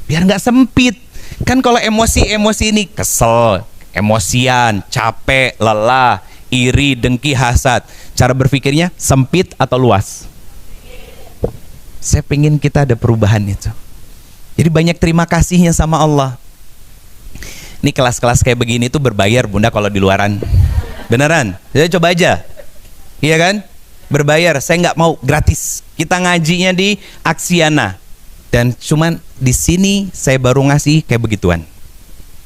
Biar nggak sempit. Kan kalau emosi ini kesel, emosian, capek, lelah, iri, dengki, hasad. Cara berpikirnya sempit atau luas? Saya pengen kita ada perubahan itu. Jadi banyak terima kasihnya sama Allah. Ini kelas-kelas kayak begini tuh berbayar Bunda kalau di luaran. Beneran? Saya coba aja. Iya kan? Berbayar. Saya nggak mau, gratis. Kita ngajinya di Aksiana. Dan cuman di sini saya baru ngasih kayak begituan.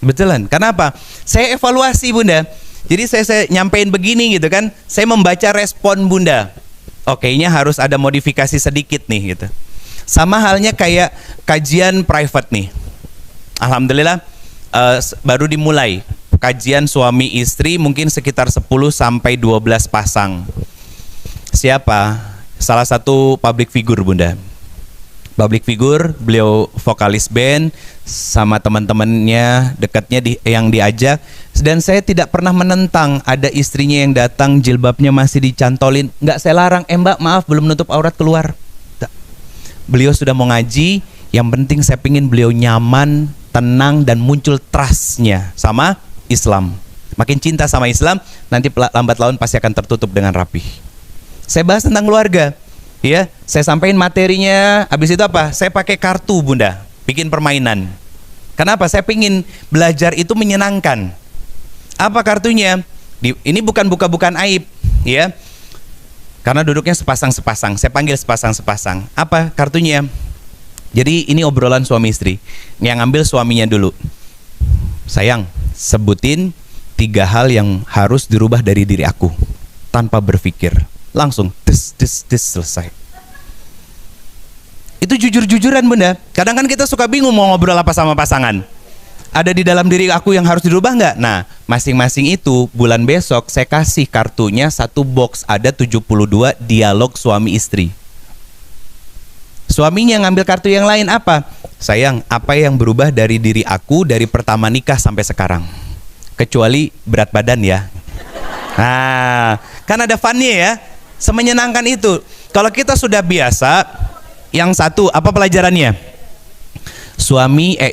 Betulan. Kenapa? Saya evaluasi Bunda. Jadi saya nyampein begini gitu kan. Saya membaca respon Bunda. Oke, ini harus ada modifikasi sedikit nih gitu. Sama halnya kayak kajian private nih. Alhamdulillah baru dimulai. Kajian suami istri mungkin sekitar 10 sampai 12 pasang. Siapa? Salah satu public figure Bunda. public figure, beliau vokalis band sama teman-temannya dekatnya yang diajak, dan saya tidak pernah menentang ada istrinya yang datang jilbabnya masih dicantolin, nggak saya larang, mbak maaf belum nutup aurat keluar. Beliau sudah mau ngaji, yang penting saya pingin beliau nyaman, tenang, dan muncul trustnya sama Islam. Makin cinta sama Islam, nanti lambat laun pasti akan tertutup dengan rapih. Saya bahas tentang keluarga. Ya, saya sampaikan materinya. Habis itu apa? Saya pakai kartu, Bunda, bikin permainan. Kenapa? Saya pingin belajar itu menyenangkan. Apa kartunya? Ini bukan buka-bukaan aib, ya. Karena duduknya sepasang-sepasang. Saya panggil sepasang-sepasang. Apa kartunya? Jadi ini obrolan suami istri. Yang ngambil suaminya dulu. Sayang, sebutin 3 hal yang harus dirubah dari diri aku tanpa berpikir. Langsung des selesai. Itu jujur-jujuran, Bunda. Kadang kan kita suka bingung mau ngobrol apa sama pasangan. Ada di dalam diri aku yang harus dirubah nggak? Nah, masing-masing itu bulan besok saya kasih kartunya 1 box, ada 72 dialog suami istri. Suaminya ngambil kartu yang lain apa? Sayang, apa yang berubah dari diri aku dari pertama nikah sampai sekarang? Kecuali berat badan ya. Nah, kan ada funnya ya. Semenyenangkan itu. Kalau kita sudah biasa, yang satu apa pelajarannya?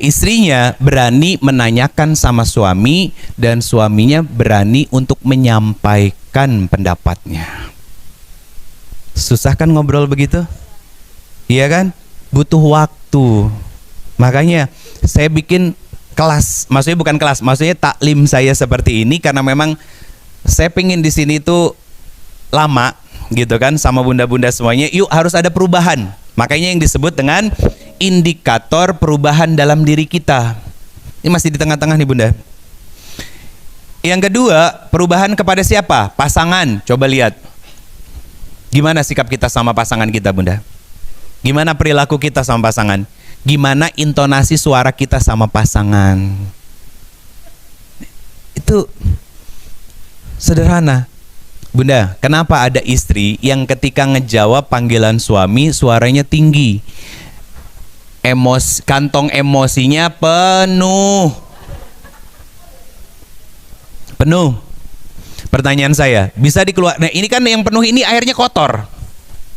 Istrinya berani menanyakan sama suami, dan suaminya berani untuk menyampaikan pendapatnya. Susah kan ngobrol begitu? Iya kan? Butuh waktu. Makanya saya bikin kelas, maksudnya bukan kelas, maksudnya taklim saya seperti ini karena memang saya pingin di sini tuh lama gitu kan sama bunda-bunda semuanya. Yuk harus ada perubahan. Makanya yang disebut dengan indikator perubahan dalam diri kita. Ini masih di tengah-tengah nih, Bunda. Yang kedua, perubahan kepada siapa? Pasangan. Coba lihat. Gimana sikap kita sama pasangan kita, Bunda? Gimana perilaku kita sama pasangan? Gimana intonasi suara kita sama pasangan? Itu sederhana. Bunda, kenapa ada istri yang ketika ngejawab panggilan suami suaranya tinggi? Kantong emosinya penuh. Pertanyaan saya, bisa dikeluar? Nah, ini kan yang penuh ini airnya kotor.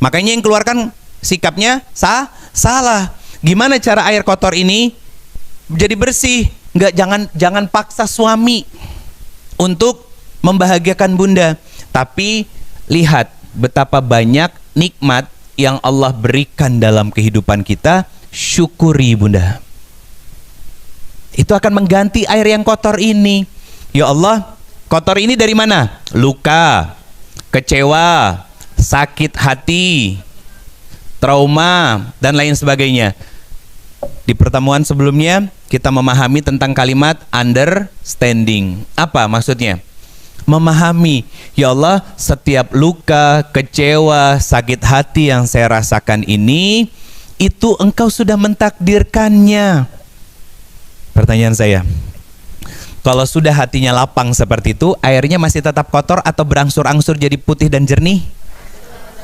Makanya yang keluarkan sikapnya salah. Gimana cara air kotor ini jadi bersih? Jangan paksa suami untuk membahagiakan Bunda. Tapi lihat betapa banyak nikmat yang Allah berikan dalam kehidupan kita. Syukuri, Bunda. Itu akan mengganti air yang kotor ini. Ya Allah, kotor ini dari mana? Luka, kecewa, sakit hati, trauma, dan lain sebagainya. Di pertemuan sebelumnya kita memahami tentang kalimat understanding. Apa maksudnya? Memahami, ya Allah, setiap luka, kecewa, sakit hati yang saya rasakan ini, itu Engkau sudah mentakdirkannya. Pertanyaan saya, kalau sudah hatinya lapang seperti itu, airnya masih tetap kotor atau berangsur-angsur jadi putih dan jernih?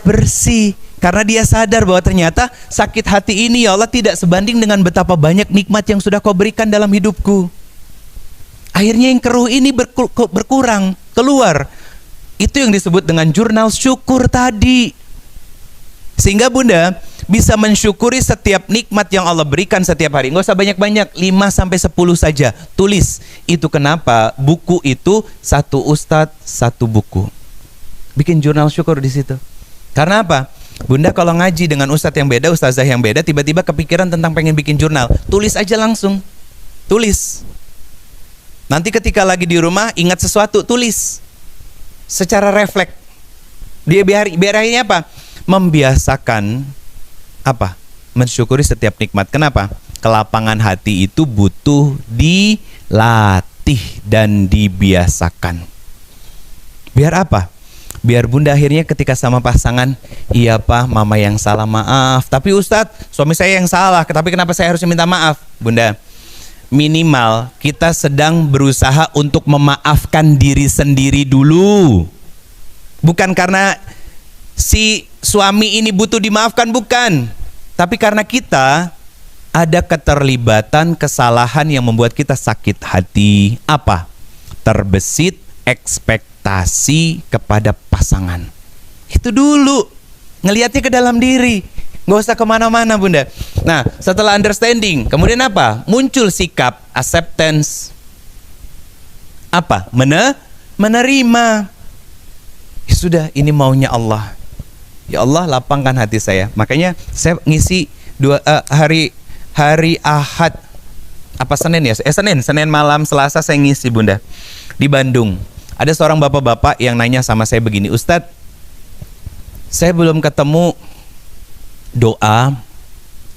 Bersih. Karena dia sadar bahwa ternyata sakit hati ini, ya Allah, tidak sebanding dengan betapa banyak nikmat yang sudah Kau berikan dalam hidupku. Akhirnya yang keruh ini berkurang, keluar. Itu yang disebut dengan jurnal syukur tadi. Sehingga Bunda bisa mensyukuri setiap nikmat yang Allah berikan setiap hari. Nggak usah banyak-banyak, 5-10 saja. Tulis. Itu kenapa buku itu 1 ustadz 1 buku. Bikin jurnal syukur di situ. Karena apa? Bunda kalau ngaji dengan ustadz yang beda, ustazah yang beda, tiba-tiba kepikiran tentang pengen bikin jurnal, tulis aja langsung. Tulis. Nanti ketika lagi di rumah ingat sesuatu, tulis. Secara refleks. Dia biar akhirnya apa? Membiasakan apa? Mensyukuri setiap nikmat. Kenapa? Kelapangan hati itu butuh dilatih dan dibiasakan. Biar apa? Biar Bunda akhirnya ketika sama pasangan, iya Pak, Mama yang salah, maaf. Tapi Ustadz, suami saya yang salah, tapi kenapa saya harus minta maaf? Bunda, minimal kita sedang berusaha untuk memaafkan diri sendiri dulu. Bukan karena si suami ini butuh dimaafkan, bukan. Tapi karena kita ada keterlibatan kesalahan yang membuat kita sakit hati. Apa? Terbesit ekspektasi kepada pasangan. Itu dulu. Ngelihatnya ke dalam diri. Nggak usah kemana-mana, Bunda. Nah, setelah understanding, kemudian apa? Muncul sikap acceptance. Apa? Menerima. Ya sudah, ini maunya Allah. Ya Allah, lapangkan hati saya. Makanya saya ngisi hari Ahad, apa Senin ya? Senin malam Selasa saya ngisi, Bunda, di Bandung. Ada seorang bapak-bapak yang nanya sama saya begini, Ustadz, saya belum ketemu doa.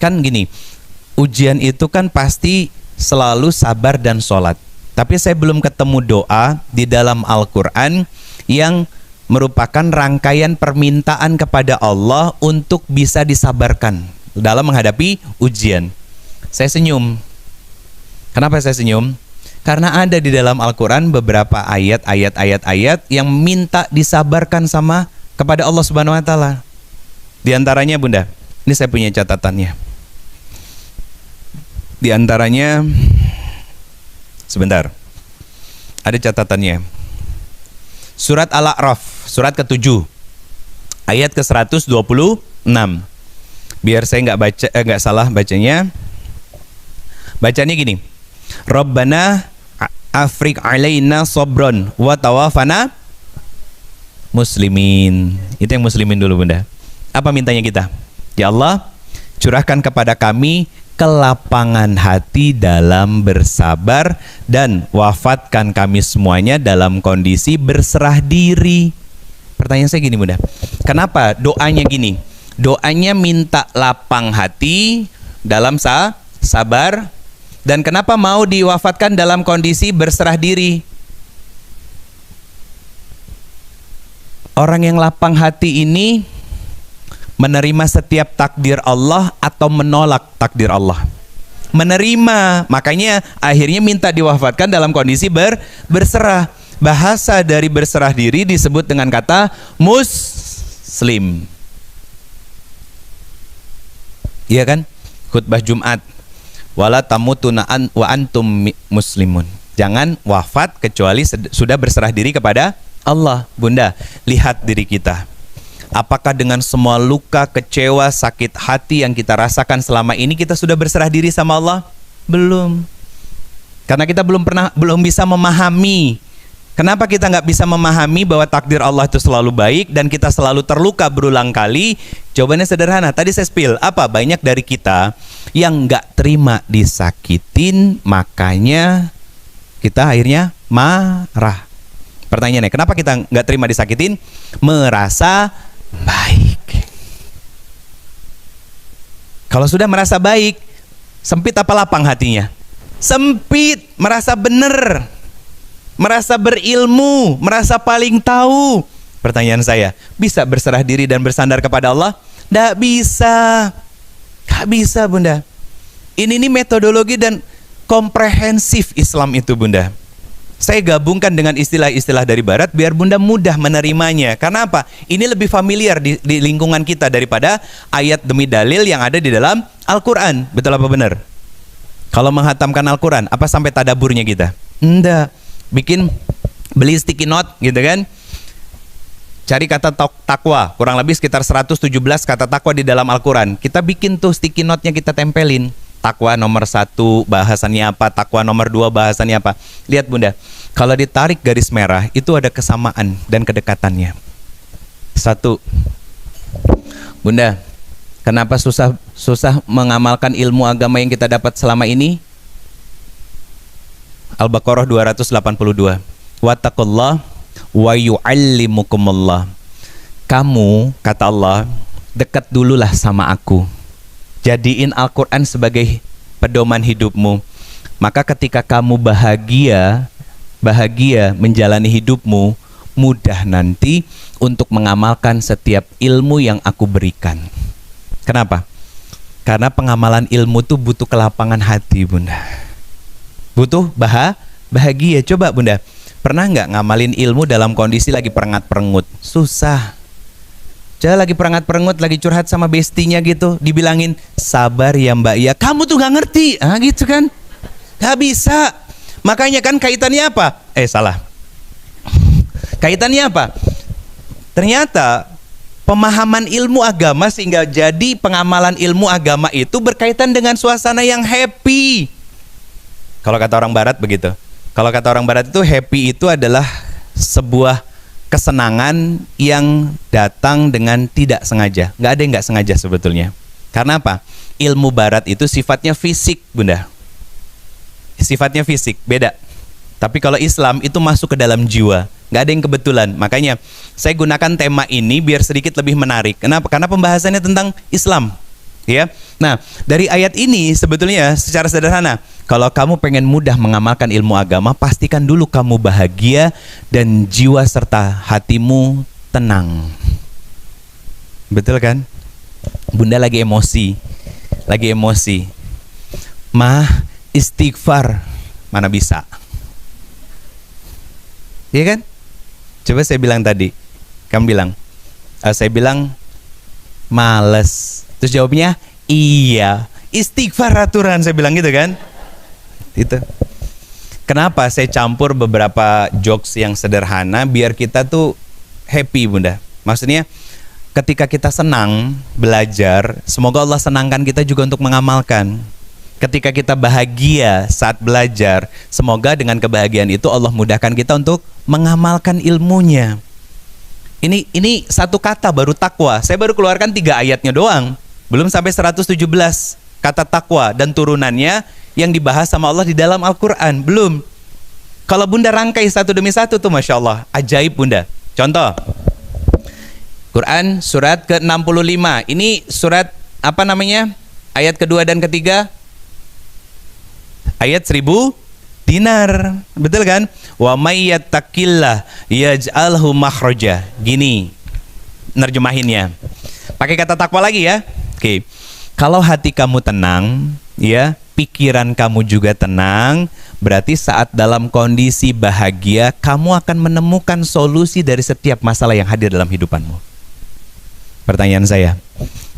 Kan gini, ujian itu kan pasti selalu sabar dan sholat. Tapi saya belum ketemu doa di dalam Al-Quran yang merupakan rangkaian permintaan kepada Allah untuk bisa disabarkan dalam menghadapi ujian. Saya senyum. Kenapa saya senyum? Karena ada di dalam Al-Quran beberapa ayat yang minta disabarkan kepada Allah Subhanahu wa Ta'ala. Di antaranya, Bunda, ini saya punya catatannya. Di antaranya, sebentar, ada catatannya. Surat Al-A'raf, surat ke-7, ayat ke-126. Biar saya nggak salah bacanya. Bacanya gini. Rabbana afriq alaina sobron wa tawafana muslimin. Itu yang muslimin dulu, Bunda. Apa mintanya kita? Ya Allah, curahkan kepada kami kelapangan hati dalam bersabar dan wafatkan kami semuanya dalam kondisi berserah diri. Pertanyaan saya gini, Bunda. Kenapa doanya gini? Doanya minta lapang hati dalam sabar. Dan kenapa mau diwafatkan dalam kondisi berserah diri? Orang yang lapang hati ini menerima setiap takdir Allah atau menolak takdir Allah? Menerima. Makanya akhirnya minta diwafatkan dalam kondisi berserah. Bahasa dari berserah diri disebut dengan kata muslim. Iya kan? Khutbah Jumat. Wala tamutuna wa antum muslimun. Jangan wafat kecuali sudah berserah diri kepada Allah. Bunda, lihat diri kita. Apakah dengan semua luka, kecewa, sakit hati yang kita rasakan selama ini kita sudah berserah diri sama Allah? Belum. Karena kita belum bisa memahami. Kenapa kita nggak bisa memahami bahwa takdir Allah itu selalu baik dan kita selalu terluka berulang kali? Jawabannya sederhana. Tadi saya spill. Apa? Banyak dari kita yang nggak terima disakitin, makanya kita akhirnya marah. Pertanyaannya, kenapa kita nggak terima disakitin? Merasa baik. Kalau sudah merasa baik, sempit apa lapang hatinya? Sempit, merasa benar, merasa berilmu, merasa paling tahu. Pertanyaan saya, bisa berserah diri dan bersandar kepada Allah? Nggak bisa. Nggak bisa, Bunda. Ini metodologi dan komprehensif Islam itu, Bunda. Saya gabungkan dengan istilah-istilah dari Barat biar Bunda mudah menerimanya. Karena apa? Ini lebih familiar di lingkungan kita daripada ayat demi dalil yang ada di dalam Al-Quran. Betul apa benar? Kalau menghatamkan Al-Quran, apa sampai tadaburnya kita? Enggak. Beli sticky note gitu kan? Cari kata takwa, kurang lebih sekitar 117 kata takwa di dalam Al-Quran. Kita bikin tuh sticky note-nya, kita tempelin. Takwa nomor 1 bahasannya apa, takwa nomor 2 bahasannya apa. Lihat, Bunda, kalau ditarik garis merah itu ada kesamaan dan kedekatannya. 1, Bunda, kenapa susah mengamalkan ilmu agama yang kita dapat selama ini? Al-Baqarah 282. Wattaqullah wa yu'allimukumullah. Kamu, kata Allah, dekat dululah sama aku. Jadiin Al-Quran sebagai pedoman hidupmu. Maka ketika kamu bahagia menjalani hidupmu, mudah nanti untuk mengamalkan setiap ilmu yang aku berikan. Kenapa? Karena pengamalan ilmu itu butuh kelapangan hati, Bunda. Butuh bahagia. Coba, Bunda, pernah nggak ngamalin ilmu dalam kondisi lagi perengat-perengut? Susah. Coba lagi perangat-perengut, lagi curhat sama bestinya gitu, dibilangin, sabar ya mbak ya, kamu tuh gak ngerti, gitu kan. Gak bisa. Makanya kan kaitannya apa? Salah. Kaitannya apa? Ternyata pemahaman ilmu agama sehingga jadi pengamalan ilmu agama itu berkaitan dengan suasana yang happy. Kalau kata orang barat begitu. Kalau kata orang barat itu happy itu adalah sebuah kesenangan yang datang dengan tidak sengaja. Nggak ada yang nggak sengaja sebetulnya. Karena apa? Ilmu barat itu sifatnya fisik, bunda. Sifatnya fisik, beda. Tapi kalau Islam itu masuk ke dalam jiwa. Nggak ada yang kebetulan. Makanya saya gunakan tema ini biar sedikit lebih menarik. Kenapa? Karena pembahasannya tentang Islam. Ya. Nah, dari ayat ini sebetulnya secara sederhana, kalau kamu pengen mudah mengamalkan ilmu agama, pastikan dulu kamu bahagia dan jiwa serta hatimu tenang. Betul kan? Bunda lagi emosi. Lagi emosi. Mah, istighfar. Mana bisa? Iya kan? Coba saya bilang tadi. Kamu bilang. Saya bilang males. Terus jawabnya iya. Istighfar aturan, saya bilang gitu kan? Itu. Kenapa saya campur beberapa jokes yang sederhana biar kita tuh happy, bunda. Maksudnya ketika kita senang belajar, semoga Allah senangkan kita juga untuk mengamalkan. Ketika kita bahagia saat belajar, semoga dengan kebahagiaan itu Allah mudahkan kita untuk mengamalkan ilmunya. Ini satu kata baru takwa. Saya baru keluarkan 3 ayatnya doang. Belum sampai 117 kata takwa dan turunannya yang dibahas sama Allah di dalam Al-Quran. Belum. Kalau bunda rangkai satu demi satu tuh Masya Allah, ajaib bunda. Contoh, Quran surat ke-65. Ini surat apa namanya? Ayat kedua dan ketiga. Ayat 1000 dinar. Betul kan? Wa may yattaqillah yaj'alhu makhraja. Gini nerjemahinnya. Pakai kata takwa lagi ya. Oke. Kalau hati kamu tenang, ya, pikiran kamu juga tenang, berarti saat dalam kondisi bahagia, kamu akan menemukan solusi dari setiap masalah yang hadir dalam hidupanmu. Pertanyaan saya,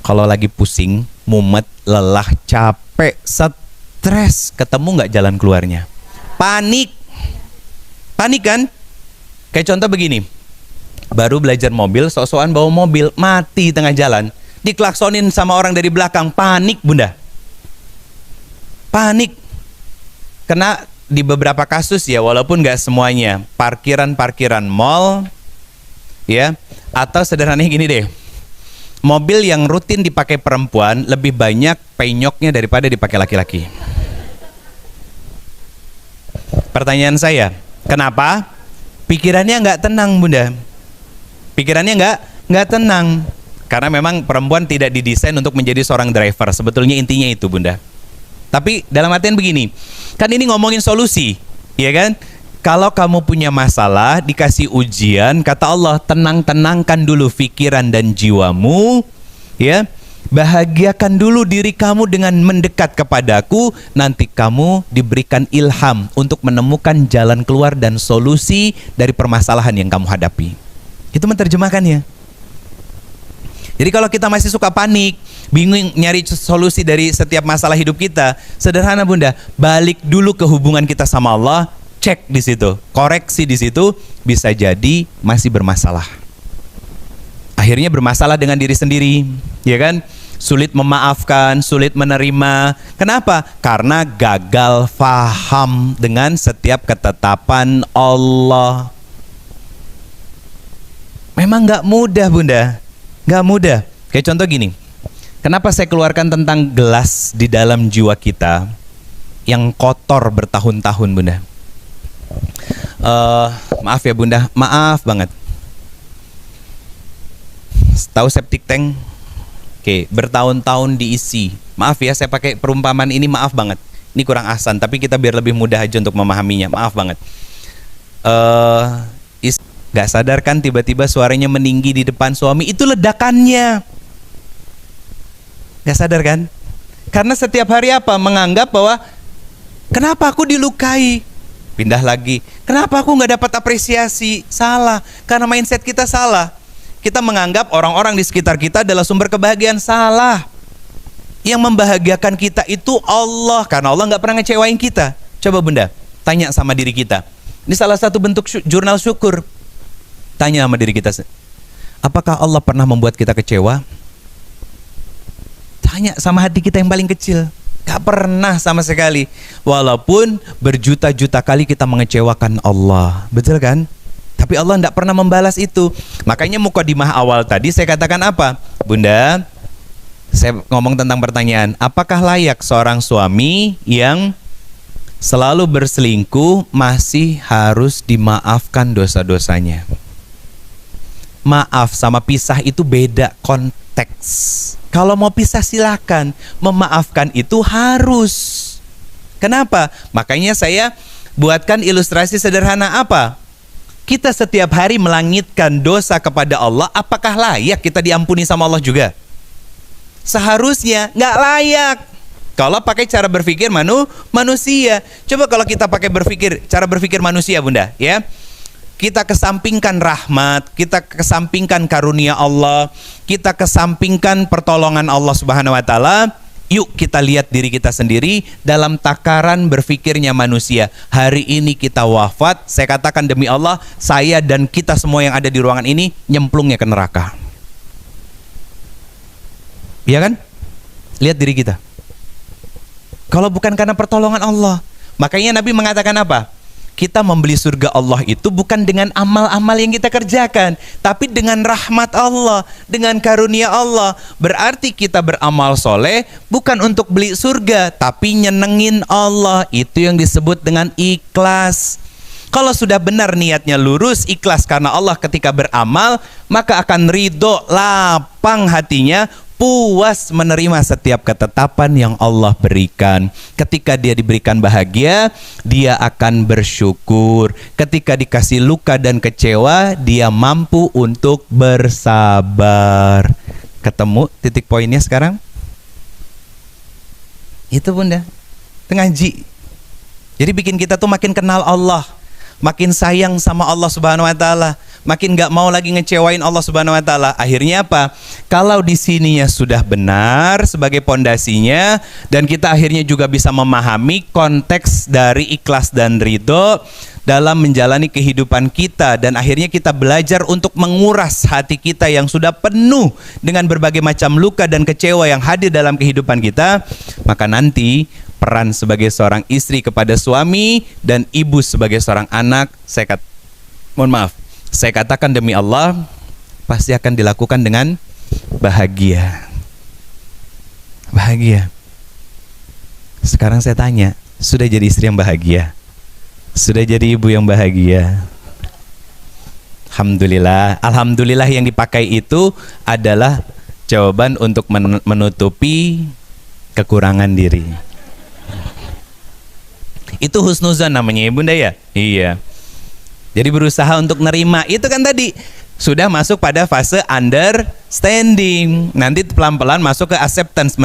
kalau lagi pusing, mumet, lelah, capek, stres, ketemu nggak jalan keluarnya? Panik. Panik kan? Kayak contoh begini, baru belajar mobil, sok-sokan bawa mobil, mati tengah jalan, diklaksonin sama orang dari belakang, panik bunda. Panik. Kena di beberapa kasus ya, walaupun nggak semuanya, parkiran mall, ya, atau sederhananya gini deh, mobil yang rutin dipakai perempuan lebih banyak penyoknya daripada dipakai laki-laki. Pertanyaan saya, kenapa? Pikirannya nggak tenang bunda. Pikirannya nggak tenang. Karena memang perempuan tidak didesain untuk menjadi seorang driver. Sebetulnya intinya itu bunda. Tapi dalam artian begini, kan ini ngomongin solusi, ya kan? Kalau kamu punya masalah, dikasih ujian, kata Allah, tenang-tenangkan dulu pikiran dan jiwamu, ya. Bahagiakan dulu diri kamu dengan mendekat kepadaku, nanti kamu diberikan ilham untuk menemukan jalan keluar dan solusi dari permasalahan yang kamu hadapi. Itu menerjemahkannya. Jadi kalau kita masih suka panik, bingung nyari solusi dari setiap masalah hidup kita, sederhana bunda, balik dulu ke hubungan kita sama Allah, cek di situ, koreksi di situ, bisa jadi masih bermasalah. Akhirnya bermasalah dengan diri sendiri, ya kan? Sulit memaafkan, sulit menerima. Kenapa? Karena gagal faham dengan setiap ketetapan Allah. Memang nggak mudah bunda. Gak mudah. Kayak contoh gini, kenapa saya keluarkan tentang gelas di dalam jiwa kita yang kotor bertahun-tahun bunda? Maaf ya bunda, maaf banget. Tahu septic tank? Oke, bertahun-tahun diisi. Maaf ya saya pakai perumpamaan ini, maaf banget. Ini kurang ahsan, tapi kita biar lebih mudah aja untuk memahaminya. Maaf banget. Gak sadar kan tiba-tiba suaranya meninggi di depan suami, itu ledakannya. Gak sadar kan? Karena setiap hari apa? Menganggap bahwa kenapa aku dilukai? Pindah lagi. Kenapa aku gak dapat apresiasi? Salah. Karena mindset kita salah. Kita menganggap orang-orang di sekitar kita adalah sumber kebahagiaan. Salah. Yang membahagiakan kita itu Allah, karena Allah nggak pernah ngecewain kita. Coba Bunda, tanya sama diri kita. Ini salah satu bentuk jurnal syukur. Tanya sama diri kita, apakah Allah pernah membuat kita kecewa? Tanya sama hati kita yang paling kecil. Gak pernah sama sekali. Walaupun berjuta-juta kali kita mengecewakan Allah. Betul kan? Tapi Allah tidak pernah membalas itu. Makanya mukadimah awal tadi saya katakan apa? Bunda, saya ngomong tentang pertanyaan, apakah layak seorang suami yang selalu berselingkuh masih harus dimaafkan dosa-dosanya? Maaf sama pisah itu beda konteks. Kalau mau pisah silakan, memaafkan itu harus. Kenapa? Makanya saya buatkan ilustrasi sederhana apa? Kita setiap hari melangitkan dosa kepada Allah, apakah layak kita diampuni sama Allah juga? Seharusnya nggak layak. Kalau pakai cara berpikir manusia. Coba kalau kita pakai cara berpikir manusia Bunda, ya. Kita kesampingkan rahmat, kita kesampingkan karunia Allah, kita kesampingkan pertolongan Allah Subhanahu wa taala. Yuk kita lihat diri kita sendiri dalam takaran berpikirnya manusia. Hari ini kita wafat, saya katakan demi Allah, saya dan kita semua yang ada di ruangan ini nyemplungnya ke neraka. Iya kan? Lihat diri kita. Kalau bukan karena pertolongan Allah, makanya Nabi mengatakan apa? Kita membeli surga Allah itu bukan dengan amal-amal yang kita kerjakan, tapi dengan rahmat Allah, dengan karunia Allah. Berarti kita beramal soleh bukan untuk beli surga, tapi nyenengin Allah. Itu yang disebut dengan ikhlas. Kalau sudah benar niatnya lurus, ikhlas karena Allah ketika beramal, maka akan ridho, lapang hatinya, puas menerima setiap ketetapan yang Allah berikan. Ketika dia diberikan bahagia, dia akan bersyukur. Ketika dikasih luka dan kecewa, dia mampu untuk bersabar. Ketemu titik poinnya sekarang? Itu Bunda, itu ngaji. Jadi bikin kita tuh makin kenal Allah, makin sayang sama Allah Subhanahu wa taala, makin gak mau lagi ngecewain Allah Subhanahu wa taala. Akhirnya apa? Kalau di sininya sudah benar sebagai pondasinya, dan kita akhirnya juga bisa memahami konteks dari ikhlas dan ridho dalam menjalani kehidupan kita, dan akhirnya kita belajar untuk menguras hati kita yang sudah penuh dengan berbagai macam luka dan kecewa yang hadir dalam kehidupan kita, maka nanti peran sebagai seorang istri kepada suami dan ibu sebagai seorang anak, saya katakan demi Allah, pasti akan dilakukan dengan bahagia. Bahagia. Sekarang saya tanya, sudah jadi istri yang bahagia? Sudah jadi ibu yang bahagia? Alhamdulillah. Alhamdulillah yang dipakai itu adalah jawaban untuk menutupi kekurangan diri. Itu husnuzan namanya ya Bunda ya? Iya. Jadi berusaha untuk nerima. Itu kan tadi sudah masuk pada fase understanding. Nanti pelan-pelan masuk ke acceptance,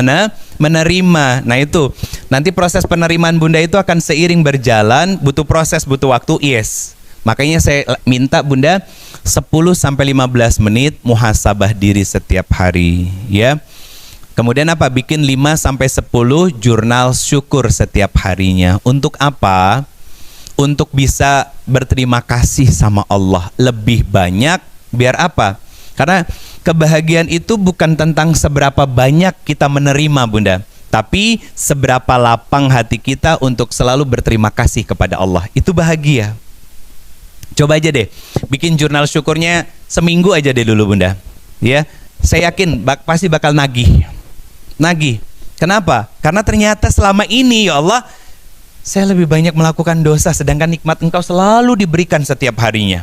menerima. Nah itu, nanti proses penerimaan Bunda itu akan seiring berjalan, butuh proses, butuh waktu, yes. Makanya saya minta Bunda 10-15 menit muhasabah diri setiap hari, ya. Kemudian apa? Bikin 5-10 jurnal syukur setiap harinya. Untuk apa? Untuk bisa berterima kasih sama Allah lebih banyak. Biar apa? Karena kebahagiaan itu bukan tentang seberapa banyak kita menerima Bunda, tapi seberapa lapang hati kita untuk selalu berterima kasih kepada Allah. Itu bahagia. Coba aja deh bikin jurnal syukurnya seminggu aja deh dulu Bunda, ya. Saya yakin pasti bakal nagih. Kenapa? Karena ternyata selama ini ya Allah, saya lebih banyak melakukan dosa, sedangkan nikmat Engkau selalu diberikan setiap harinya.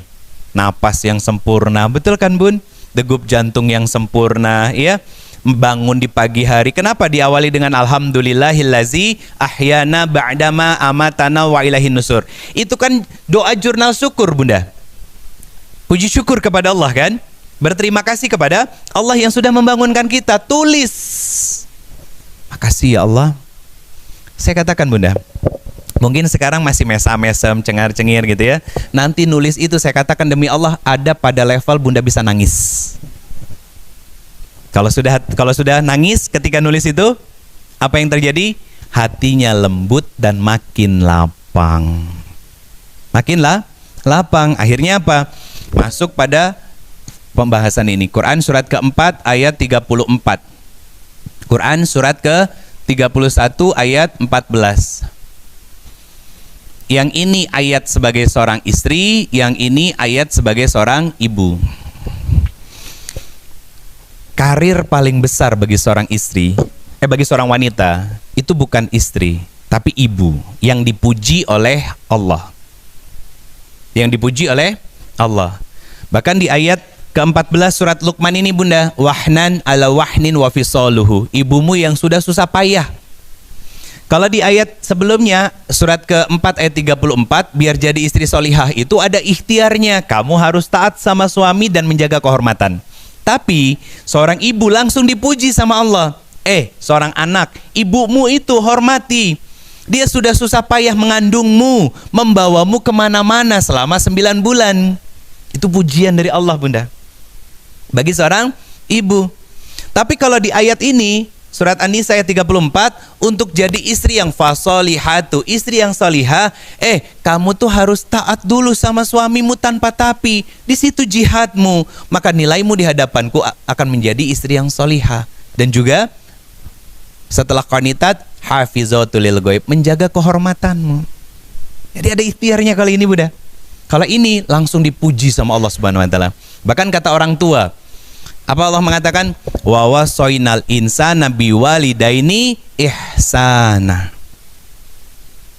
Napas yang sempurna, betul kan Bun? Degup jantung yang sempurna, ya. Bangun di pagi hari. Kenapa diawali dengan alhamdulillahillazi ahyana ba'dama amatana wa ilahin nusur? Itu kan doa jurnal syukur Bunda. Puji syukur kepada Allah kan? Berterima kasih kepada Allah yang sudah membangunkan kita. Tulis. Makasih ya Allah. Saya katakan Bunda, mungkin sekarang masih mesam-mesem, cengar-cengir gitu ya. Nanti nulis itu saya katakan demi Allah ada pada level Bunda bisa nangis. Kalau sudah nangis ketika nulis itu, apa yang terjadi? Hatinya lembut dan makin lapang. Makinlah lapang. Akhirnya apa? Masuk pada pembahasan ini. Quran surat keempat ayat 34. Quran surat ke-31 ayat 14. Yang ini ayat sebagai seorang istri, yang ini ayat sebagai seorang ibu. Karir paling besar bagi seorang istri, bagi seorang wanita, itu bukan istri, tapi ibu yang dipuji oleh Allah. Yang dipuji oleh Allah. Bahkan di ayat ke-14 surat Luqman ini, Bunda, wahnan ala wahnin wa fisaluhu, ibumu yang sudah susah payah. Kalau di ayat sebelumnya surat ke-4 ayat 34, biar jadi istri solihah itu ada ikhtiarnya, kamu harus taat sama suami dan menjaga kehormatan. Tapi seorang ibu langsung dipuji sama Allah. Seorang anak, ibumu itu hormati. Dia sudah susah payah mengandungmu, membawamu kemana-mana selama 9 bulan. Itu pujian dari Allah, Bunda, bagi seorang ibu. Tapi kalau di ayat ini surat An-Nisa ayat 34, untuk jadi istri yang fasolihatu, istri yang solihah, kamu tuh harus taat dulu sama suamimu tanpa tapi. Di situ jihadmu, maka nilaimu di hadapanku akan menjadi istri yang solihah. Dan juga setelah qanitat, hafizatul lil ghaib, menjaga kehormatanmu. Jadi ada ikhtiarnya kali ini, Bunda. Kalau ini langsung dipuji sama Allah Subhanahu wa taala. Bahkan kata orang tua, apa Allah mengatakan? Wa wasoinal insana biwalidaini ihsana.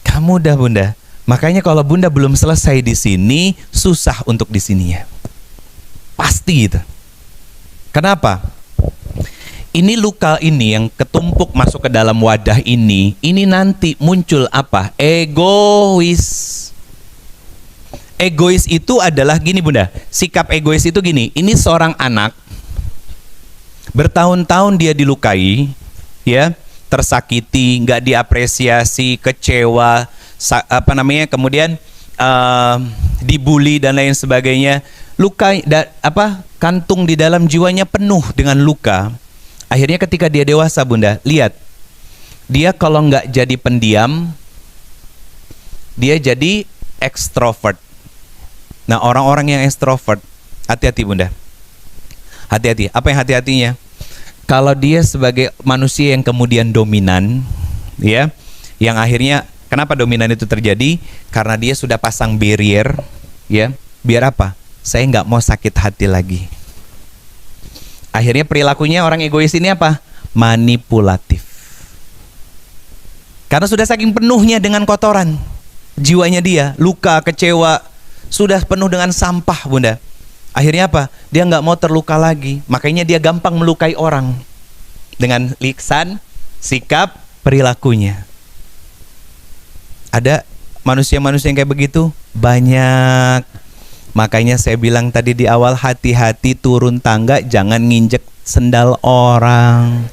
Kamu dah, Bunda. Makanya kalau Bunda belum selesai di sini, susah untuk di sininya. Pasti itu. Kenapa? Ini luka ini yang ketumpuk masuk ke dalam wadah ini nanti muncul apa? Egois. Egois itu adalah gini, Bunda. Sikap egois itu gini. Ini seorang anak, bertahun-tahun dia dilukai, ya, tersakiti, nggak diapresiasi, kecewa, kemudian dibully dan lain sebagainya. Luka, kantung di dalam jiwanya penuh dengan luka. Akhirnya ketika dia dewasa, Bunda, lihat, dia kalau nggak jadi pendiam, dia jadi ekstrovert. Nah, orang-orang yang ekstrovert, hati-hati, Bunda. Hati-hati. Apa yang hati-hatinya? Kalau dia sebagai manusia yang kemudian dominan, ya, yang akhirnya kenapa dominan itu terjadi? Karena dia sudah pasang barrier, ya. Biar apa? Saya nggak mau sakit hati lagi. Akhirnya perilakunya orang egois ini apa? Manipulatif. Karena sudah saking penuhnya dengan kotoran jiwanya dia, luka, kecewa, sudah penuh dengan sampah, Bunda. Akhirnya apa? Dia nggak mau terluka lagi. Makanya dia gampang melukai orang dengan lisan, sikap, perilakunya. Ada manusia-manusia yang kayak begitu? Banyak. Makanya saya bilang tadi di awal, hati-hati turun tangga, jangan nginjek sendal orang.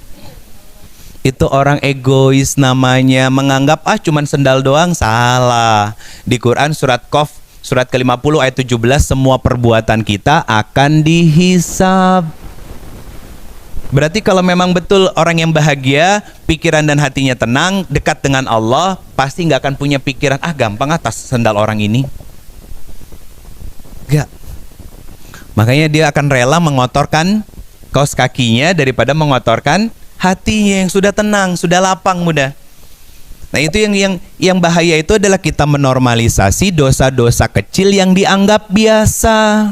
Itu orang egois namanya, menganggap cuman sendal doang. Salah. Di Quran surat Qaf surat ke-50 ayat 17, semua perbuatan kita akan dihisab. Berarti kalau memang betul orang yang bahagia, pikiran dan hatinya tenang, dekat dengan Allah, pasti nggak akan punya pikiran, gampang atas sendal orang ini. Enggak. Makanya dia akan rela mengotorkan kaos kakinya daripada mengotorkan hatinya yang sudah tenang, sudah lapang, Bunda. Nah, itu yang bahaya itu adalah kita menormalisasi dosa-dosa kecil yang dianggap biasa.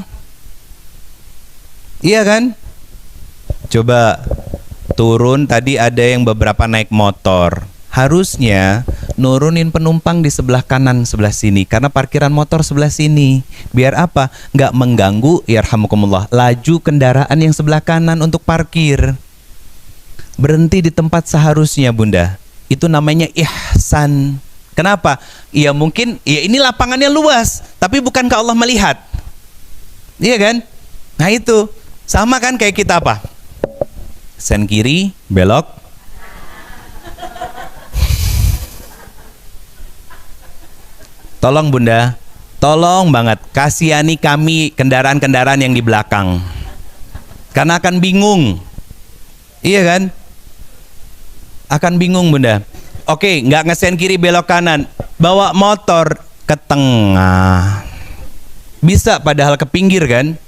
Iya kan? Coba turun, tadi ada yang beberapa naik motor. Harusnya nurunin penumpang di sebelah kanan sebelah sini, karena parkiran motor sebelah sini. Biar apa? Nggak mengganggu, yarhamukumullah, laju kendaraan yang sebelah kanan untuk parkir. Berhenti di tempat seharusnya, Bunda. Itu namanya ihsan. Kenapa? Ya mungkin, ya ini lapangannya luas, tapi bukankah Allah melihat? Iya kan? Nah itu, sama kan kayak kita apa? Sen kiri, belok. Tolong, Bunda, tolong banget, kasihani kami kendaraan-kendaraan yang di belakang. Karena akan bingung. Iya kan? Akan bingung bunda. Oke, nggak ngesen kiri belok kanan, bawa motor ke tengah. Bisa padahal ke pinggir kan?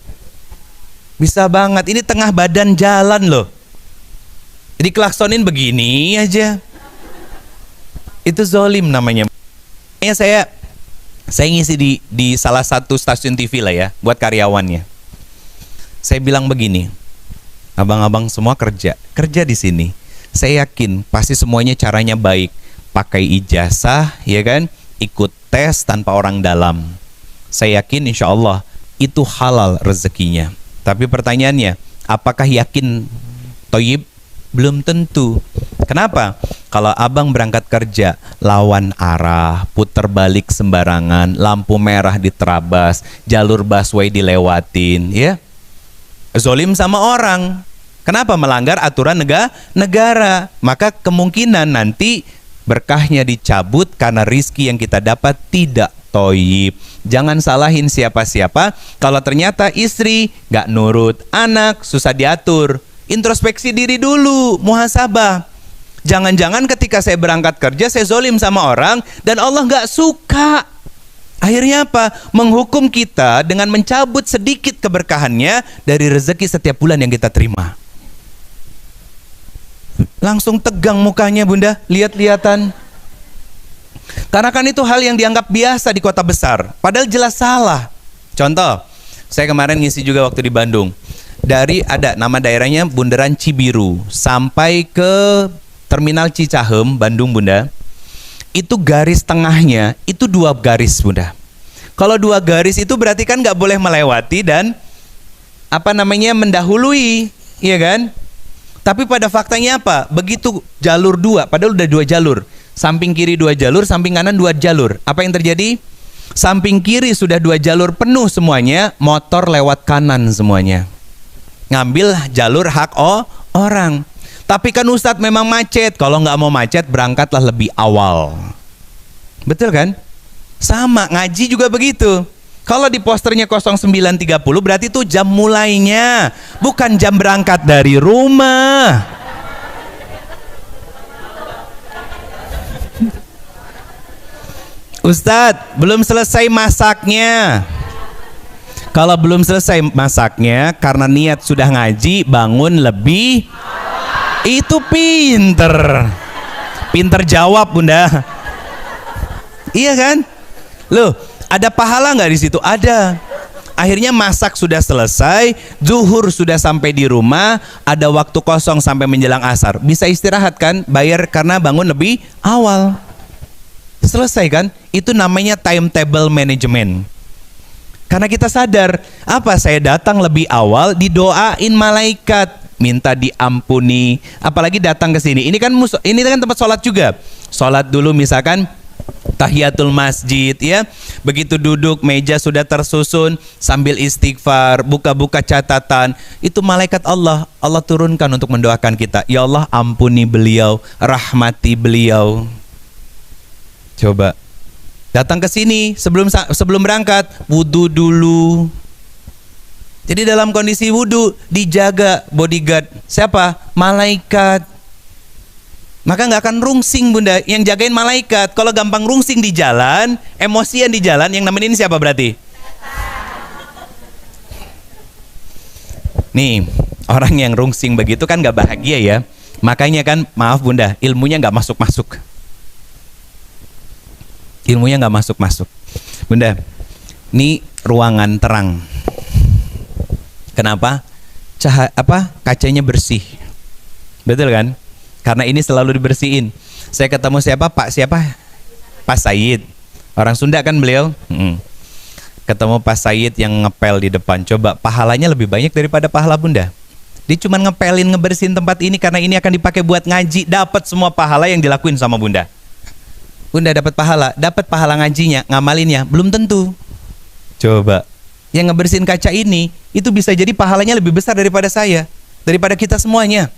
Bisa banget. Ini tengah badan jalan loh. Jadi klaksonin begini aja. Itu zolim namanya. Saya ngisi di salah satu stasiun TV lah ya, buat karyawannya. Saya bilang begini, abang-abang semua kerja di sini. Saya yakin pasti semuanya caranya baik, pakai ijazah, ya kan, ikut tes tanpa orang dalam. Saya yakin insya Allah itu halal rezekinya. Tapi pertanyaannya, apakah yakin toyib? Belum tentu. Kenapa? Kalau abang berangkat kerja, lawan arah, puter balik sembarangan, lampu merah diterabas, jalur busway dilewatin, ya, zolim sama orang. Kenapa? Melanggar aturan negara. Maka kemungkinan nanti berkahnya dicabut karena rizki yang kita dapat tidak toyib. Jangan salahin siapa-siapa. Kalau ternyata istri gak nurut, anak susah diatur, introspeksi diri dulu, muhasabah. Jangan-jangan ketika saya berangkat kerja saya zolim sama orang dan Allah gak suka. Akhirnya apa? Menghukum kita dengan mencabut sedikit keberkahannya dari rezeki setiap bulan yang kita terima. Langsung tegang mukanya bunda, lihat-lihatan. Karena kan itu hal yang dianggap biasa di kota besar, padahal jelas salah. Contoh, saya kemarin ngisi juga waktu di Bandung. Dari ada nama daerahnya Bundaran Cibiru sampai ke Terminal Cicahem, Bandung bunda. Itu garis tengahnya itu 2 garis bunda. Kalau 2 garis itu berarti kan nggak boleh melewati dan mendahului, iya kan? Tapi pada faktanya apa? Begitu jalur 2, padahal udah 2 jalur. Samping kiri 2 jalur, samping kanan 2 jalur. Apa yang terjadi? Samping kiri sudah 2 jalur penuh semuanya, motor lewat kanan semuanya. Ngambil jalur hak orang. Tapi kan Ustadz memang macet. Kalau nggak mau macet, berangkatlah lebih awal. Betul kan? Sama, ngaji juga begitu. Kalau di posternya 09.30 berarti itu jam mulainya, bukan jam berangkat dari rumah. Ustadz, belum selesai masaknya. Kalau belum selesai masaknya karena niat sudah ngaji, bangun lebih. Itu pinter jawab bunda. Iya kan? Loh, ada pahala nggak di situ? Ada. Akhirnya masak sudah selesai, zuhur sudah sampai di rumah, ada waktu kosong sampai menjelang asar. Bisa istirahat kan? Bayar karena bangun lebih awal. Selesai kan? Itu namanya timetable management. Karena kita sadar, apa, saya datang lebih awal, didoain malaikat, minta diampuni, apalagi datang ke sini. Ini kan tempat sholat juga. Sholat dulu misalkan tahiyatul masjid, ya. Begitu duduk meja sudah tersusun, sambil istighfar, buka-buka catatan, itu malaikat Allah turunkan untuk mendoakan kita. Ya Allah, ampuni beliau, rahmati beliau. Coba datang ke sini sebelum berangkat, wudu dulu. Jadi dalam kondisi wudu dijaga bodyguard. Siapa? Malaikat. Maka nggak akan rungsing bunda. Yang jagain malaikat. Kalau gampang rungsing di jalan, emosian di jalan, yang nemenin siapa berarti? Nih, orang yang rungsing begitu kan nggak bahagia ya. Makanya kan, maaf bunda, ilmunya nggak masuk-masuk. Ilmunya nggak masuk-masuk. Bunda, ini ruangan terang. Kenapa? Kacanya bersih. Betul kan? Karena ini selalu dibersihin. Saya ketemu siapa? Pak Said. Orang Sunda kan beliau. Ketemu Pak Said yang ngepel di depan. Coba, pahalanya lebih banyak daripada pahala bunda. Dia cuma ngepelin, ngebersihin tempat ini karena ini akan dipakai buat ngaji. Dapat semua pahala yang dilakuin sama bunda. Bunda dapat pahala ngajinya, ngamalinnya belum tentu. Coba, yang ngebersihin kaca ini itu bisa jadi pahalanya lebih besar daripada saya, daripada kita semuanya.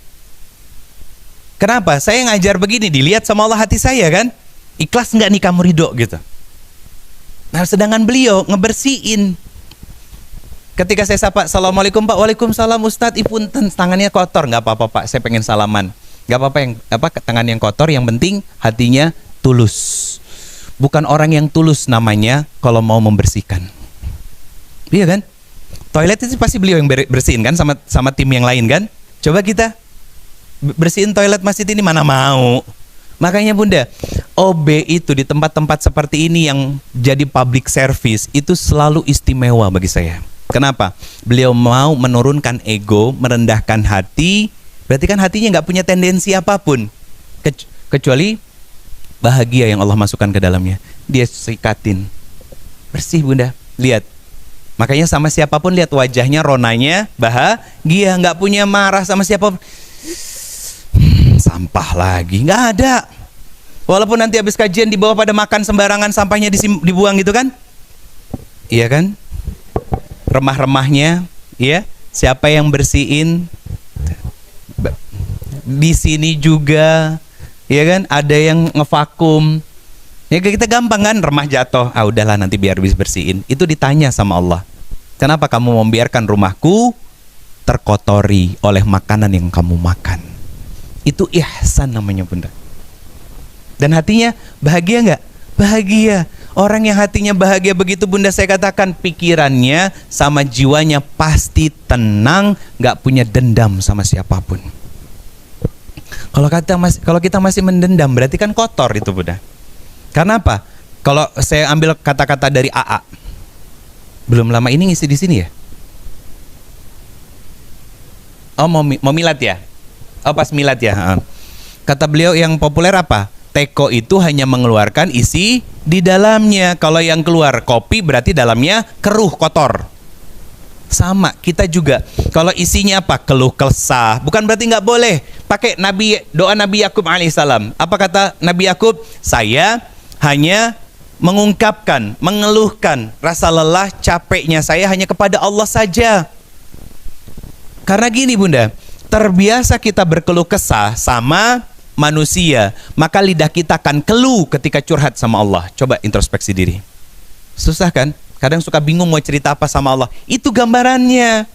Kenapa? Saya ngajar begini, dilihat sama Allah hati saya kan, ikhlas nggak nih kamu ridho gitu. Nah, sedangkan beliau ngebersihin. Ketika saya sapa, Assalamualaikum Pak, Waalaikumsalam Ustadz, Ipunten, tangannya kotor, nggak apa-apa Pak, saya pengen salaman. Nggak apa-apa yang tangan yang kotor, yang penting hatinya tulus. Bukan orang yang tulus namanya kalau mau membersihkan. Iya kan? Toilet itu pasti beliau yang bersihin kan, sama tim yang lain kan? Coba kita bersihin toilet masjid ini, mana mau. Makanya Bunda, OB itu di tempat-tempat seperti ini yang jadi public service itu selalu istimewa bagi saya. Kenapa? Beliau mau menurunkan ego, merendahkan hati. Berarti kan hatinya nggak punya tendensi apapun kecuali bahagia yang Allah masukkan ke dalamnya. Dia sikatin, bersih Bunda. Lihat, makanya sama siapapun lihat wajahnya, ronanya bahagia, nggak punya marah sama siapapun. Sampah lagi, nggak ada. Walaupun nanti habis kajian dibawa pada makan sembarangan, sampahnya dibuang gitu kan? Iya kan? Remah-remahnya, ya, siapa yang bersihin? Di sini juga, ya kan? Ada yang ngevakum. Ya kita gampang kan, remah jatuh, ah udahlah nanti biar bisa bersihin. Itu ditanya sama Allah, kenapa kamu membiarkan rumahku terkotori oleh makanan yang kamu makan? Itu ihsan namanya Bunda. Dan hatinya bahagia nggak? Bahagia. Orang yang hatinya bahagia begitu Bunda, saya katakan pikirannya sama jiwanya pasti tenang, nggak punya dendam sama siapapun. Kalau kita masih mendendam berarti kan kotor itu Bunda. Karena apa? Kalau saya ambil kata-kata dari AA, belum lama ini ngisi di sini ya. Oh mau milad ya? Oh pas milad ya. Kata beliau yang populer apa? Teko itu hanya mengeluarkan isi di dalamnya. Kalau yang keluar kopi berarti dalamnya keruh, kotor. Sama kita juga. Kalau isinya apa? Keluh kesah. Bukan berarti nggak boleh pakai doa Nabi Yakub alaihissalam. Apa kata Nabi Yakub? Saya hanya mengungkapkan, mengeluhkan rasa lelah, capeknya saya hanya kepada Allah saja. Karena gini Bunda, terbiasa kita berkeluh kesah sama manusia, maka lidah kita akan keluh ketika curhat sama Allah. Coba introspeksi diri. Susah kan? Kadang suka bingung mau cerita apa sama Allah. Itu gambarannya.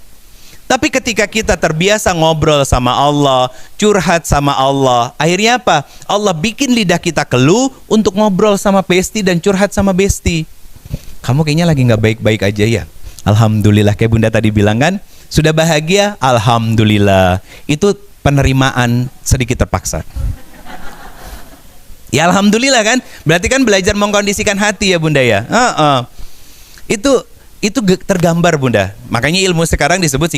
Tapi ketika kita terbiasa ngobrol sama Allah, curhat sama Allah, akhirnya apa? Allah bikin lidah kita keluh untuk ngobrol sama besti dan curhat sama besti. Kamu kayaknya lagi gak baik-baik aja ya? Alhamdulillah, kayak Bunda tadi bilang kan, sudah bahagia? Alhamdulillah. Itu penerimaan sedikit terpaksa. Ya alhamdulillah kan? Berarti kan belajar mengkondisikan hati ya Bunda ya. Itu tergambar Bunda. Makanya ilmu sekarang disebut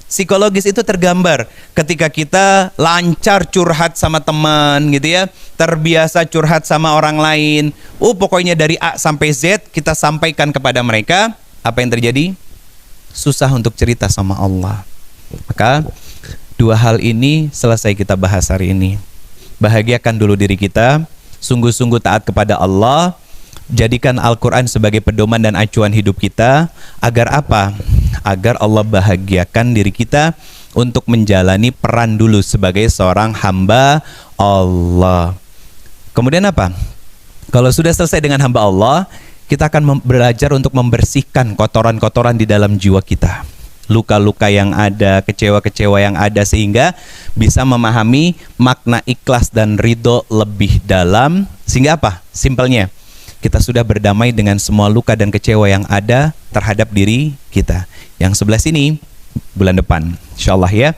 psikologis, itu tergambar. Ketika kita lancar curhat sama teman gitu ya, terbiasa curhat sama orang lain, pokoknya dari A sampai Z kita sampaikan kepada mereka, apa yang terjadi? Susah untuk cerita sama Allah. Maka dua hal ini selesai kita bahas hari ini. Bahagiakan dulu diri kita, sungguh-sungguh taat kepada Allah, jadikan Al-Quran sebagai pedoman dan acuan hidup kita. Agar apa? Agar Allah bahagiakan diri kita untuk menjalani peran dulu sebagai seorang hamba Allah. Kemudian apa? Kalau sudah selesai dengan hamba Allah, kita akan belajar untuk membersihkan kotoran-kotoran di dalam jiwa kita, luka-luka yang ada, kecewa-kecewa yang ada, sehingga bisa memahami makna ikhlas dan ridho lebih dalam. Sehingga apa? Simpelnya, kita sudah berdamai dengan semua luka dan kecewa yang ada terhadap diri kita. Yang sebelah sini bulan depan insyaallah ya,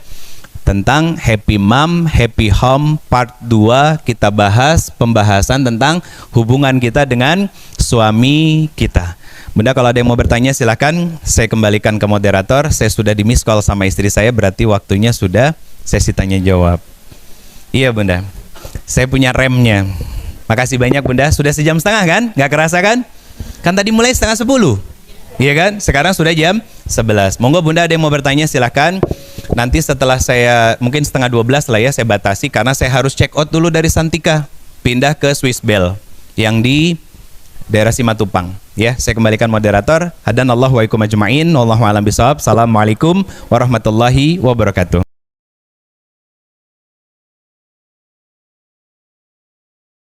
tentang Happy Mom, Happy Home Part 2, kita bahas pembahasan tentang hubungan kita dengan suami kita. Bunda, kalau ada yang mau bertanya silakan, saya kembalikan ke moderator. Saya sudah di miss call sama istri saya, berarti waktunya sudah sesi tanya jawab. Iya Bunda, saya punya remnya. Makasih banyak Bunda, sudah sejam setengah kan? Nggak kerasa kan? Kan tadi mulai 9:30. Iya kan? Sekarang sudah jam 11. Monggo Bunda, ada yang mau bertanya silakan. Nanti setelah saya, mungkin 11:30 lah ya, saya batasi karena saya harus check out dulu dari Santika, pindah ke Swiss Bell yang di daerah Simatupang. Ya, saya kembalikan moderator. Hadanallahu wa ikum ajma'in. Wallahu a'lam bishawab. Assalamualaikum warahmatullahi wabarakatuh.